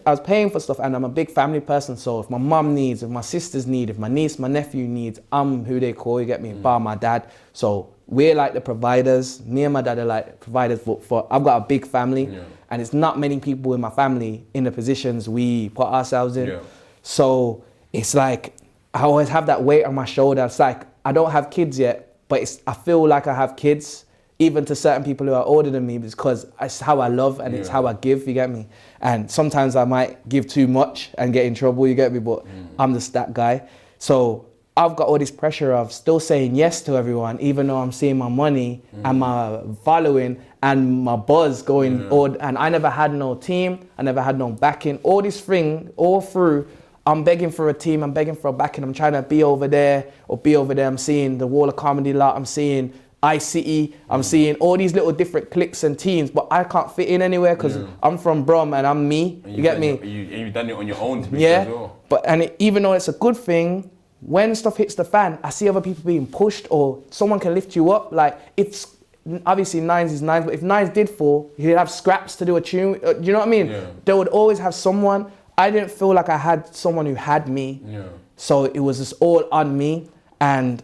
was paying for stuff, and I'm a big family person. So if my mum needs, if my sisters need, if my niece, my nephew needs, I'm who they call. You get me? Bar my dad. So we're like the providers. Me and my dad are like providers for I've got a big family, and it's not many people in my family in the positions we put ourselves in. Yeah. So it's like I always have that weight on my shoulder. It's like I don't have kids yet, but I feel like I have kids, even to certain people who are older than me, because it's how I love and it's how I give, you get me? And sometimes I might give too much and get in trouble, you get me? But I'm just that guy. So I've got all this pressure of still saying yes to everyone, even though I'm seeing my money and my following and my buzz going, and I never had no team, I never had no backing, all this thing, all through, I'm begging for a team, I'm begging for a backing, I'm trying to be over there or be over there. I'm seeing the Wall of Comedy lot, I'm seeing iCity, I'm seeing all these little different cliques and teams, but I can't fit in anywhere because I'm from Brum and I'm me, you get me? You've done it on your own to be as well. But even though it's a good thing, when stuff hits the fan, I see other people being pushed, or someone can lift you up. Like, it's obviously Nines is Nines, but if Nines did fall, he'd have scraps to do a tune. Do you know what I mean? Yeah. They would always have someone. I didn't feel like I had someone who had me. Yeah. So it was just all on me, and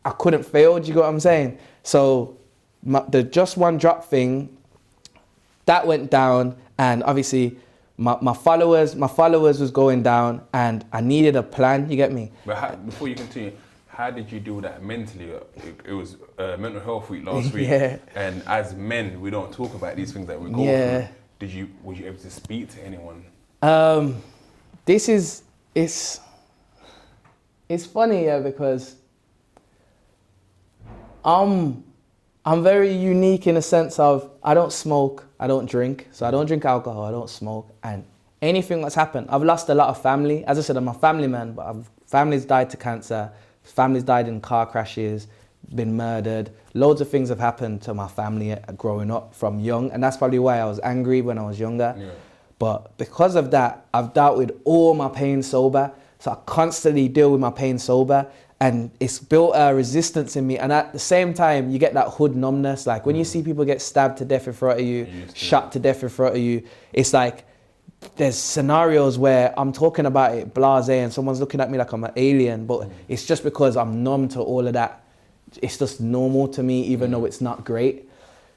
I couldn't fail. Do you get what I'm saying? So the Just One Drop thing, that went down, and obviously my followers was going down, and I needed a plan. You get me? But before you continue, how did you do that mentally? It was Mental Health Week last week, and as men, we don't talk about these things that we go through. Were you able to speak to anyone? It's funny, because I'm very unique in a sense of I don't smoke, I don't drink, so I don't drink alcohol, I don't smoke, and anything that's happened, I've lost a lot of family. As I said, I'm a family man, but families died to cancer, families died in car crashes, been murdered, loads of things have happened to my family growing up from young, and that's probably why I was angry when I was younger. Yeah. But because of that, I've dealt with all my pain sober. So I constantly deal with my pain sober, and it's built a resistance in me. And at the same time, you get that hood numbness. Like when you see people get stabbed to death in front of you, shot to death in front of you, it's like there's scenarios where I'm talking about it blasé and someone's looking at me like I'm an alien, but it's just because I'm numb to all of that. It's just normal to me, even though it's not great.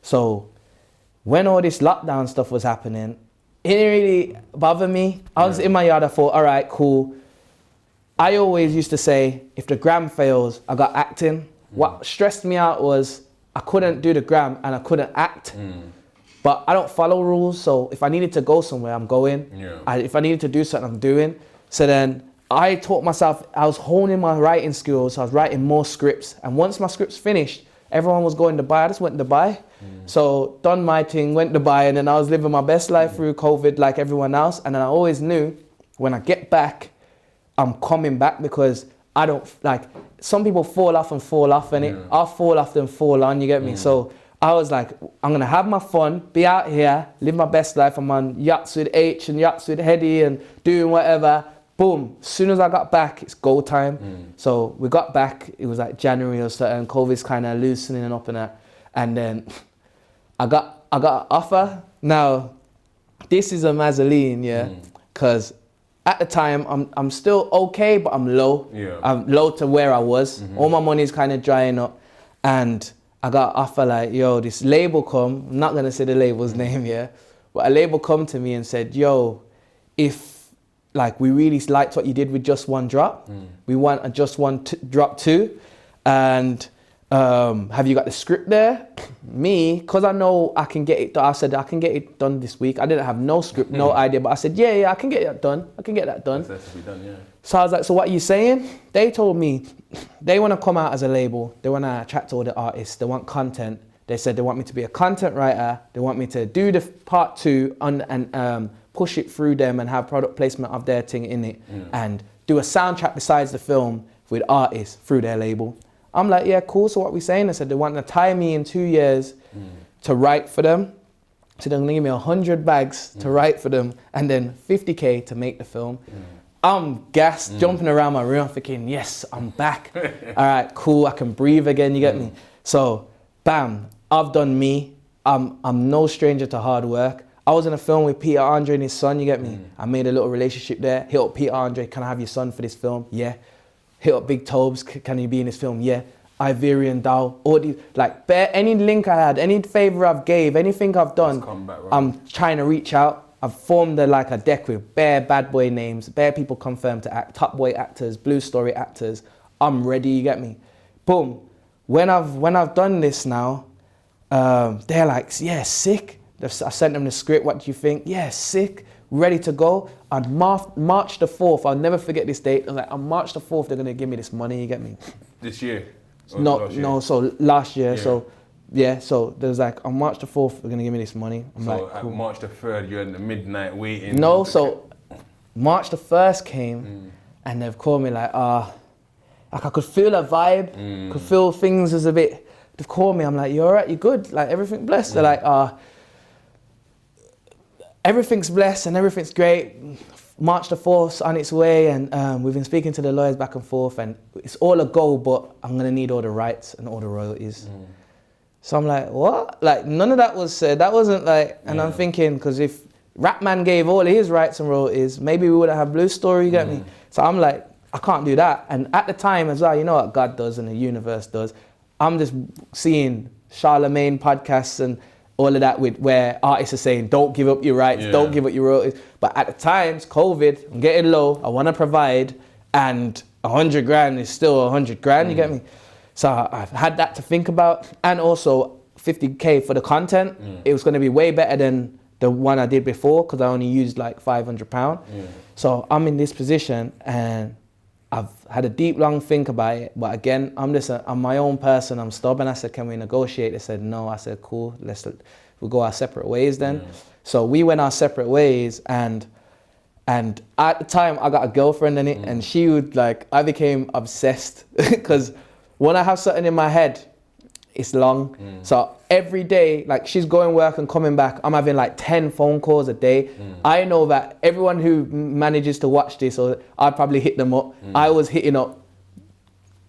So when all this lockdown stuff was happening, it didn't really bother me. I was in my yard, I thought, all right, cool. I always used to say, if the gram fails, I got acting. What stressed me out was I couldn't do the gram and I couldn't act. But I don't follow rules, so if I needed to go somewhere, I'm going. If I needed to do something, I'm doing. So then I taught myself, I was honing my writing skills, so I was writing more scripts. And once my scripts finished, everyone was going to Dubai, I just went to Dubai. So done my thing, went to Dubai, and then I was living my best life through COVID like everyone else. And then I always knew when I get back, I'm coming back, because I don't, like, some people fall off, and I'll fall off and fall on, you get me? So I was like, I'm gonna have my fun, be out here, live my best life. I'm on yachts with H and yachts with Hedy and doing whatever. Boom, as soon as I got back, it's go time. So we got back, it was like January or something, COVID's kind of loosening up and that. And then I got an offer. Now, this is a Mazzoline, because at the time, I'm still okay, but I'm low. I'm low to where I was. All my money's kind of drying up. And I got an offer like, yo, this label come, I'm not gonna say the label's name, but a label come to me and said, yo, if like we really liked what you did with Just One Drop, we want a Just One Drop 2, and have you got the script there? Me, because I know I can get it done, I said I can get it done this week. I didn't have no script, no idea, but I said, yeah, I can get that done. I can get that done. That's to be done, So I was like, so what are you saying? They told me they want to come out as a label. They want to attract all the artists. They want content. They said they want me to be a content writer. They want me to do the part 2 and push it through them and have product placement of their thing in it and do a soundtrack besides the film with artists through their label. I'm like, yeah, cool. So what we saying? They said they want to tie me in 2 years to write for them. So they're going to give me 100 bags to write for them and then 50K to make the film. I'm gassed, jumping around my room thinking, yes, I'm back. All right, cool. I can breathe again. You get me? So bam, I've done me. I'm no stranger to hard work. I was in a film with Peter Andre and his son, you get me? I made a little relationship there. Hit up Peter Andre, can I have your son for this film? Yeah. Hit up Big Tobes, can he be in this film? Yeah. Iverian Dow, all these, like, any link I had, any favor I've gave, anything I've done, right. I'm trying to reach out. I've formed a deck with bare bad boy names, bare people confirmed to act, top boy actors, blue story actors. I'm ready, you get me? Boom. When I've done this now, they're like, yeah, sick. I sent them the script, what do you think? Yeah, sick, ready to go. On March the 4th, I'll never forget this date. I was like, on March the 4th, they're gonna give me this money, you get me? This year? No, so last year, so there's like, on March the 4th, they're gonna give me this money. I'm so like, cool. At March the 3rd, you're in the midnight waiting? No, so March the 1st came, and they've called me like I could feel a vibe, could feel things as a bit, they've called me, I'm like, you alright, you good? Like, everything blessed? They're like, everything's blessed and everything's great. March the 4th on its way, and we've been speaking to the lawyers back and forth, and it's all a go, but I'm gonna need all the rights and all the royalties. So I'm like, what? Like, none of that was said. That wasn't like, and I'm thinking, because if Rapman gave all of his rights and royalties, maybe we wouldn't have Blue Story, you get me? So I'm like, I can't do that. And at the time as well, you know what God does and the universe does. I'm just seeing Charlemagne podcasts and all of that where artists are saying, don't give up your rights, don't give up your royalties. But at the time, it's COVID, I'm getting low, I want to provide, and 100 grand is still 100 grand, you get me? So I've had that to think about, and also 50K for the content. It was going to be way better than the one I did before, because I only used like £500. So I'm in this position, and I've had a deep, long think about it. But again, I'm my own person. I'm stubborn. I said, can we negotiate? They said, no. I said, cool. We'll go our separate ways then. So we went our separate ways, and at the time I got a girlfriend in it, and she would I became obsessed because when I have something in my head, it's long. So every day, she's going work and coming back, I'm having 10 phone calls a day. I know that everyone who manages to watch this, or I'd probably hit them up. I was hitting up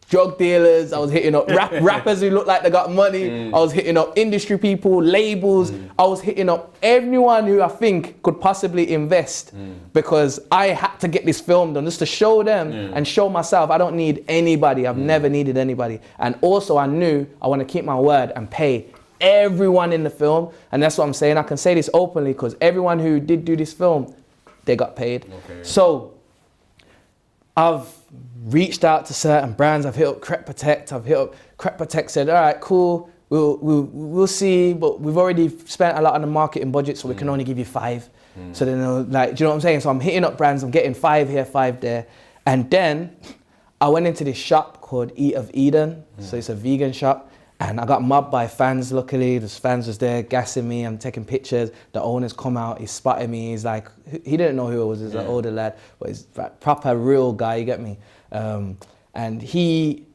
drug dealers, I was hitting up rappers who look like they got money. I was hitting up industry people, labels. I was hitting up everyone who I think could possibly invest, because I had to get this film done just to show them and show myself I don't need anybody. I've never needed anybody. And also I knew I want to keep my word and pay everyone in the film. And that's what I'm saying. I can say this openly because everyone who did do this film, they got paid. Okay. So I've reached out to certain brands. I've hit up Crep Protect. Crep Protect said, all right, cool. We'll see, but we've already spent a lot on the marketing budget, so we can only give you 5. So then, do you know what I'm saying? So I'm hitting up brands. I'm getting 5 here, 5 there. And then I went into this shop called Eat of Eden. So it's a vegan shop. And I got mobbed by fans, luckily. The fans was there gassing me. I'm taking pictures. The owner's come out, he's spotted me. He's like, he didn't know who I was. He's an older lad, but he's a proper real guy, you get me? And he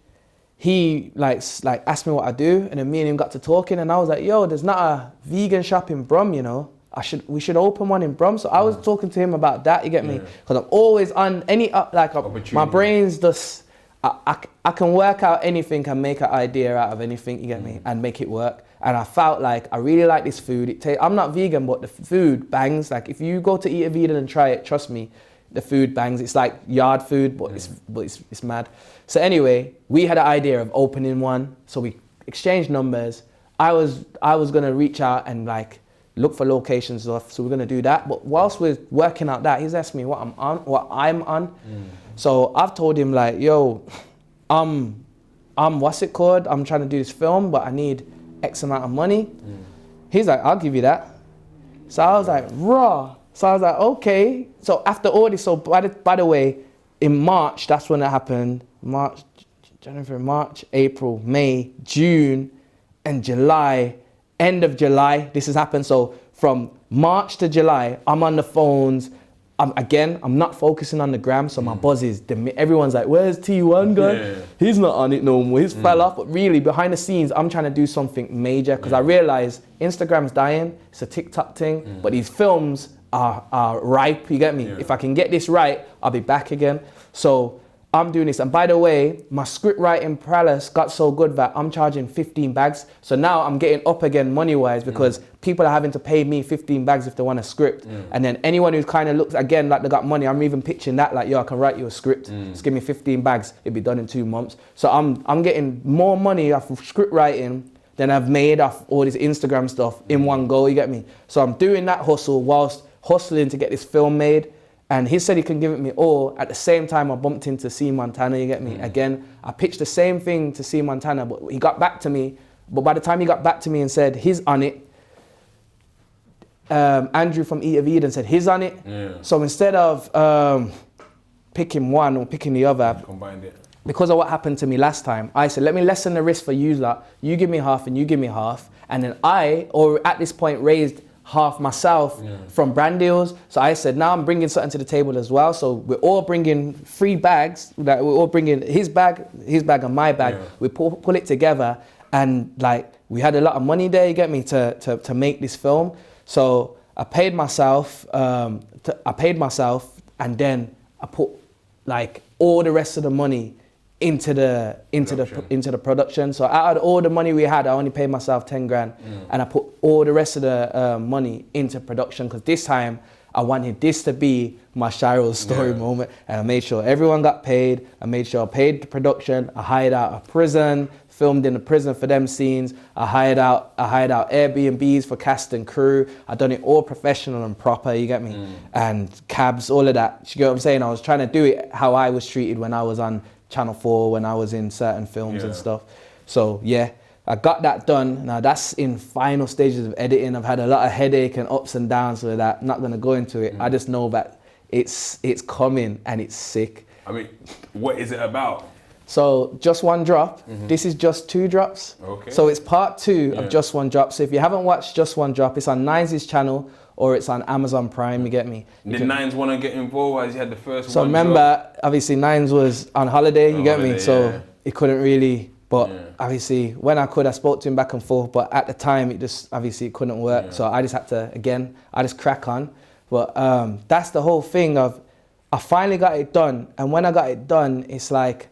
asked me what I do, and then me and him got to talking, and I was like, yo, there's not a vegan shop in Brum, you know? We should open one in Brum. So I was talking to him about that, you get me? Because I'm always on any, my brain's just, I can work out anything and make an idea out of anything, you get me, and make it work. And I felt like I really like this food. I'm not vegan, but the food bangs. If you go to Eat of Eden and try it, trust me, the food bangs. It's like yard food, but it's mad. So anyway, we had an idea of opening one, so we exchanged numbers. I was gonna reach out and look for locations, so we're gonna do that. But whilst we're working out that, he's asked me what I'm on. So I've told him yo, I'm what's it called? I'm trying to do this film, but I need X amount of money. He's like, I'll give you that. So I was like, raw. So I was like, okay. So after all this, so by the way, in March, that's when it happened. March, April, May, June, and July, end of July, this has happened. So from March to July, I'm on the phones. I'm not focusing on the gram, so my buzz is, everyone's like, where's T1 guy? Yeah. He's not on it no more, he's fell off. But really, behind the scenes, I'm trying to do something major, because I realize Instagram's dying, it's a TikTok thing, but these films are ripe, you get me? Yeah. If I can get this right, I'll be back again. So I'm doing this. And by the way, my script writing prowess got so good that I'm charging 15 bags. So now I'm getting up again money-wise, because people are having to pay me 15 bags if they want a script. And then anyone who kind of looks, again, like they got money, I'm even pitching that, like, yo, I can write you a script. Just give me 15 bags. It'll be done in 2 months. So I'm getting more money off of script writing than I've made off all this Instagram stuff in one go, you get me? So I'm doing that hustle whilst hustling to get this film made. And he said he can give it me all. At the same time, I bumped into C. Montana, you get me? Again, I pitched the same thing to C. Montana, but he got back to me. But by the time he got back to me and said he's on it, Andrew from Eat of Eden said he's on it. Yeah. So instead of picking one or picking the other, Combined it. because of what happened to me last time, I said, let me lessen the risk for you lot. You give me half and you give me half. And then at this point, raised half myself from brand deals. So I said, now I'm bringing something to the table as well. So we're all bringing 3 bags. We're all bringing his bag and my bag. Yeah. We pull it together, and like we had a lot of money there, you get me, to make this film. So I paid myself, and then I put like all the rest of the money into the production. So out of all the money we had, I only paid myself 10 grand, and I put all the rest of the money into production, because this time I wanted this to be my Shiro's story moment, and I made sure everyone got paid. I made sure I paid the production. I hired out a prison, filmed in the prison for them scenes. I hired out Airbnbs for cast and crew. I done it all professional and proper, you get me? And cabs, all of that. You get what I'm saying? I was trying to do it how I was treated when I was on Channel 4, when I was in certain films and stuff. So yeah, I got that done. Now that's in final stages of editing. I've had a lot of headache and ups and downs with that. I'm not gonna go into it. I just know that it's coming and it's sick. I mean, what is it about? So Just One Drop. This is just 2 drops. Okay. So it's part 2 of Just One Drop. So if you haven't watched Just One Drop, it's on Nines' channel or it's on Amazon Prime, you get me? Did Nines want to get involved as you had the first So one? remember, obviously Nines was on holiday, you get me? So he couldn't really, but obviously when I could, I spoke to him back and forth, but at the time it couldn't work. So I just had to, I just crack on. But that's the whole thing of, I finally got it done. And when I got it done, it's like,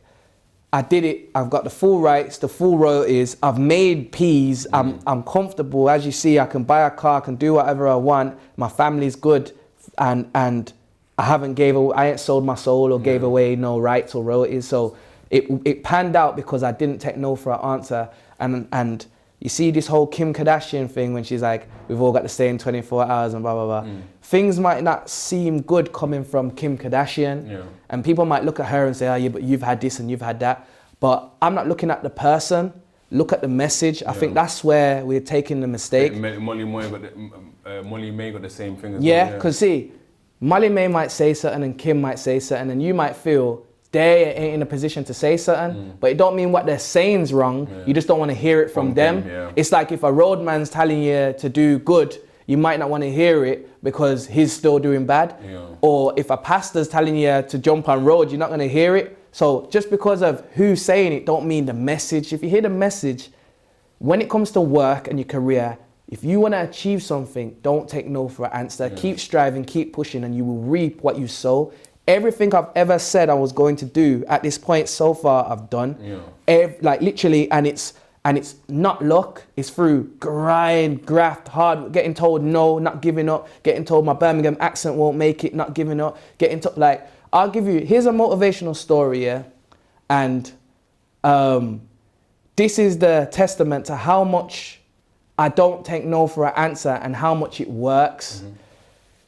I did it, I've got the full rights, the full royalties, I've made peas, I'm comfortable. As you see, I can buy a car, I can do whatever I want, my family's good, and I ain't sold my soul or gave away no rights or royalties. So it panned out because I didn't take no for an answer. And you see this whole Kim Kardashian thing when she's like, we've all got the same 24 hours and blah, blah, blah. Things might not seem good coming from Kim Kardashian. And people might look at her and say, oh, yeah, but you've had this and you've had that. But I'm not looking at the person, look at the message. I think that's where we're taking the mistake. Molly May got the same thing as well. Yeah, because see, Molly May might say something and Kim might say something, and you might feel they ain't in a position to say something, but it don't mean what they're saying's wrong. You just don't want to hear it from them. It's like if a roadman's telling you to do good, you might not want to hear it because he's still doing bad. Or if a pastor's telling you to jump on road, you're not going to hear it. So just because of who's saying it don't mean the message. If you hear the message, when it comes to work and your career, if you want to achieve something, don't take no for an answer. Keep striving, keep pushing, and you will reap what you sow. Everything I've ever said I was going to do at this point so far, I've done. Like literally, and it's not luck. It's through grind, graft, hard, getting told no, not giving up, getting told my Birmingham accent won't make it, not giving up, getting to, like, I'll give you, here's a motivational story, and this is the testament to how much I don't take no for an answer and how much it works.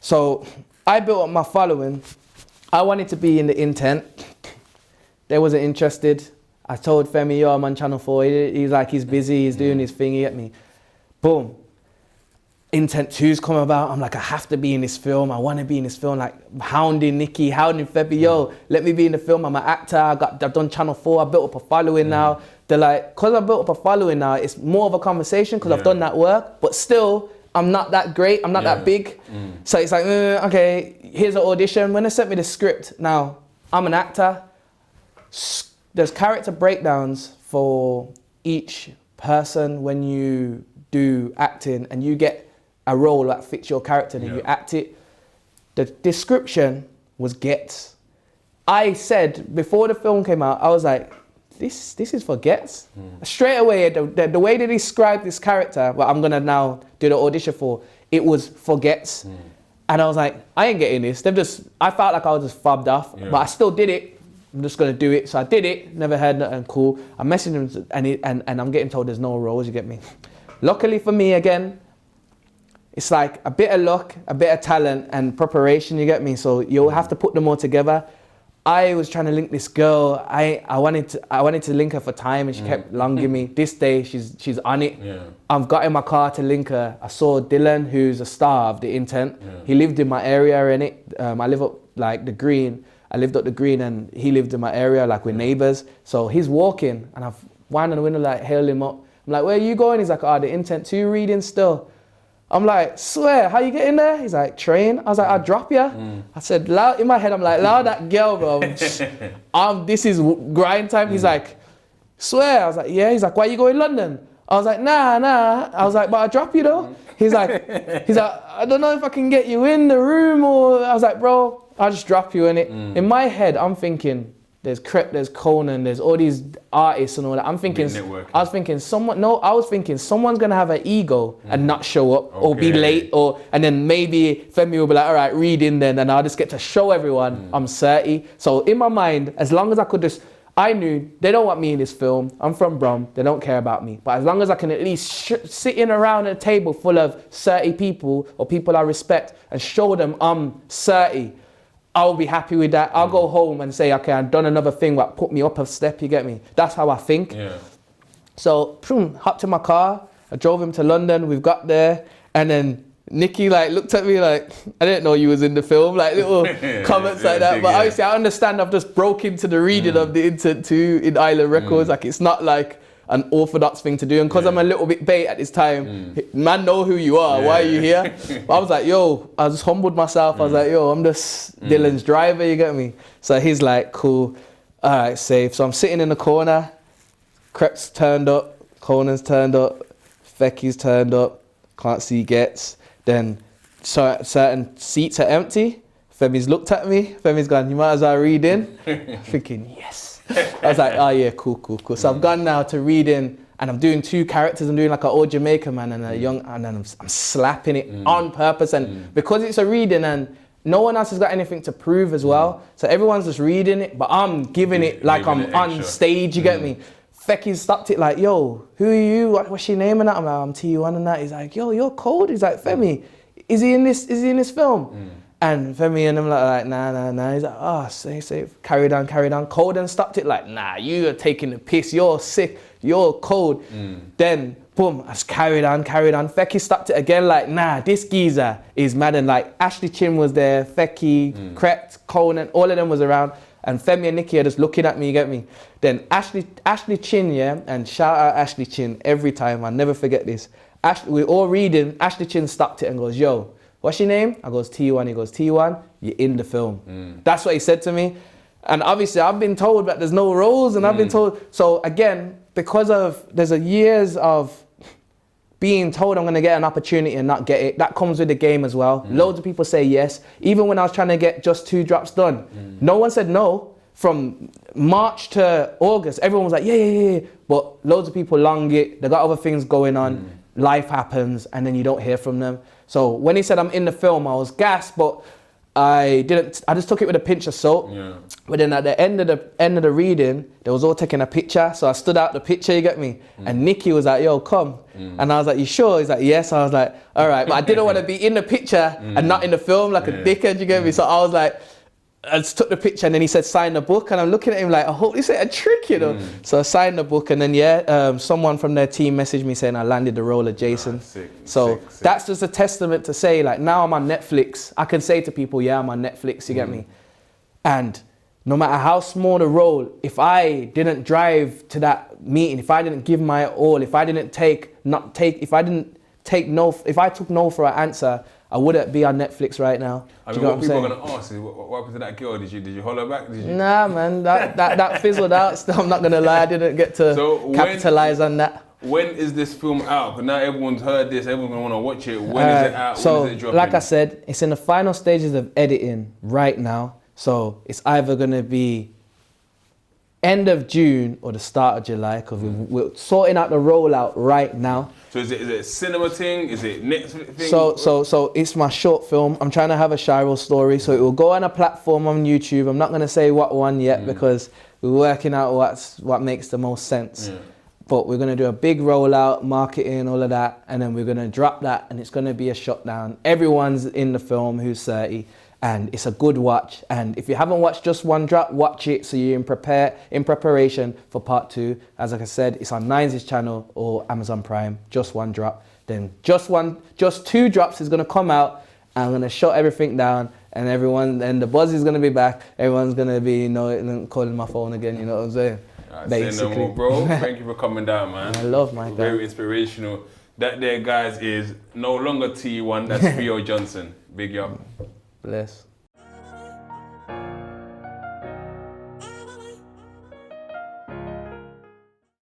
So I built up my following. I wanted to be in the intent. They wasn't interested. I told Femi, yo, I'm on Channel 4. He's like, he's busy, he's doing his thing, you get me? Boom. Intent 2's come about. I'm like, I have to be in this film. I want to be in this film. Like, hounding Nikki, hounding Femi, yo, let me be in the film. I'm an actor. I've done Channel 4. I built up a following now. they're like, because I built up a following now, it's more of a conversation because I've done that work, but still, I'm not that great, I'm not that big. So it's like, okay, here's an audition. When they sent me the script, now, I'm an actor. There's character breakdowns for each person when you do acting and you get a role that fits your character and you act it. The description was gets. I said, before the film came out, I was like, this is for gets. Straight away, the way they described this character, what I'm gonna now do the audition for, it was for gets. And I was like, I ain't getting this. I felt like I was just fobbed off, but I still did it. I'm just gonna do it. So I did it, never heard nothing cool. I messaged him and I'm getting told there's no roles, you get me? Luckily for me again, it's like a bit of luck, a bit of talent and preparation, you get me? So you'll have to put them all together. I was trying to link this girl. I wanted to link her for time and she kept longing me. This day she's on it. I've got in my car to link her. I saw Dylan, who's a star of The Intent. He lived in my area innit? I live up like the Green. I lived up the Green and he lived in my area, like we're neighbors. So he's walking and I've wound on the window, like hail him up. I'm like, where are you going? He's like, The Intent 2 reading still. I'm like, swear, how you getting there? He's like, train. I was like, I'll drop you. I said, loud in my head, I'm like, loud that girl, bro. This is grind time. He's like, swear. I was like, yeah. He's like, why you going London? I was like, nah. I was like, but I'll drop you though. He's like, I don't know if I can get you in the room or, I was like, bro, I'll just drop you in it. In my head, I'm thinking, there's Crep, there's Conan, there's all these artists and all that. I was thinking someone's gonna have an ego and not show up or be late and then maybe Femi will be like, all right, read in then, and I'll just get to show everyone I'm 30. So in my mind, as long as I knew they don't want me in this film. I'm from Brum, they don't care about me. But as long as I can at least sitting around a table full of 30 people or people I respect and show them I'm 30, I'll be happy with that. I'll go home and say, okay, I've done another thing that put me up a step, you get me? That's how I think. So, hopped in my car, I drove him to London, we've got there, and then Nikki looked at me like, I didn't know you was in the film, like little comments like that. But obviously I understand I've just broke into the reading of The Intent 2 in Island Records. Like it's not like an orthodox thing to do, and because I'm a little bit bait at this time, man know who you are, why are you here? But I was like, yo, I just humbled myself. I was like, yo, I'm just Dylan's driver, you get me? So he's like, cool, all right, safe. So I'm sitting in the corner, Crep's turned up, Conan's turned up, Fecky's turned up, can't see gets. Then certain seats are empty. Femi's looked at me, Femi's gone, you might as well read in. Thinking, yes. I was like, oh yeah, cool. So I've gone now to reading and I'm doing two characters. I'm doing like an old Jamaican man and a young, and then I'm slapping it on purpose. And because it's a reading and no one else has got anything to prove as well. So everyone's just reading it, but I'm giving it like I'm on stage, you get me? Fecky stopped it like, yo, who are you? What's your name and that? I'm like, I'm T1 and that. He's like, yo, you're cold. He's like, Femi, is he in this film? And Femi and I'm like, nah. He's like, oh, safe. Carried on. Cold and stopped it like, nah, you are taking the piss. You're sick. You're cold. Then, boom, I just carried on. Fecky stopped it again like, nah, this geezer is mad. And like, Ashley Chin was there, Fecky, Crept, Conan, all of them was around. And Femi and Nikki are just looking at me, you get me? Then Ashley Chin, yeah, and shout out Ashley Chin every time, I'll never forget this. We're all reading, Ashley Chin stopped it and goes, yo, what's your name? I goes, T1. He goes, T1, you're in the film. That's what he said to me. And obviously I've been told that there's no roles and I've been told, so again, because there's years of being told I'm gonna get an opportunity and not get it, that comes with the game as well. Loads of people say yes. Even when I was trying to get just 2 drops done, no one said no. From March to August, everyone was like, yeah. But loads of people long it, they got other things going on, life happens, and then you don't hear from them. So when he said I'm in the film, I was gassed, but I just took it with a pinch of salt. But then at the end of the reading, they was all taking a picture. So I stood out the picture, you get me? And Nikki was like, yo, come. And I was like, you sure? He's like, yes. I was like, all right. But I didn't want to be in the picture and not in the film like a dickhead, you get me? So I was like, I just took the picture and then he said, sign the book. And I'm looking at him like, I hope this ain't a trick, you know? So I signed the book and then, someone from their team messaged me saying I landed the role of Jason. Sick. That's just a testament to say, like, now I'm on Netflix. I can say to people, yeah, I'm on Netflix, you get me? And no matter how small the role, if I didn't drive to that meeting, if I didn't give my all, if I took no for an answer, I wouldn't be on Netflix right now. I mean, what people are gonna ask is, what happened to that girl? Did you holler back? Did you? Nah, man, that fizzled out. Still, I'm not gonna lie, I didn't get to capitalize on that. When is this film out? Because now everyone's heard this, everyone's gonna wanna watch it. When is it out? So, when is it dropping? like I said, it's in the final stages of editing right now. So it's either gonna be end of June or the start of July, because we're sorting out the rollout right now. So is it a cinema thing? Is it Netflix thing? So it's my short film. I'm trying to have a Shiro story, so it will go on a platform on YouTube. I'm not gonna say what one yet because we're working out what makes the most sense. Yeah. But we're gonna do a big rollout, marketing, all of that, and then we're gonna drop that, and it's gonna be a shutdown. Everyone's in the film who's 30. And it's a good watch. And if you haven't watched Just One Drop, watch it so you're in preparation for part 2. As like I said, it's on Nines' channel or Amazon Prime. Just One Drop. Then just 2 drops is gonna come out. And I'm gonna shut everything down, and the buzz is gonna be back. Everyone's gonna be, calling my phone again. You know what I'm saying? Basically, say no more, bro. Thank you for coming down, man. I love my guy. Very inspirational. That there, guys, is no longer T1. That's Theo Johnson. Big up. Bless.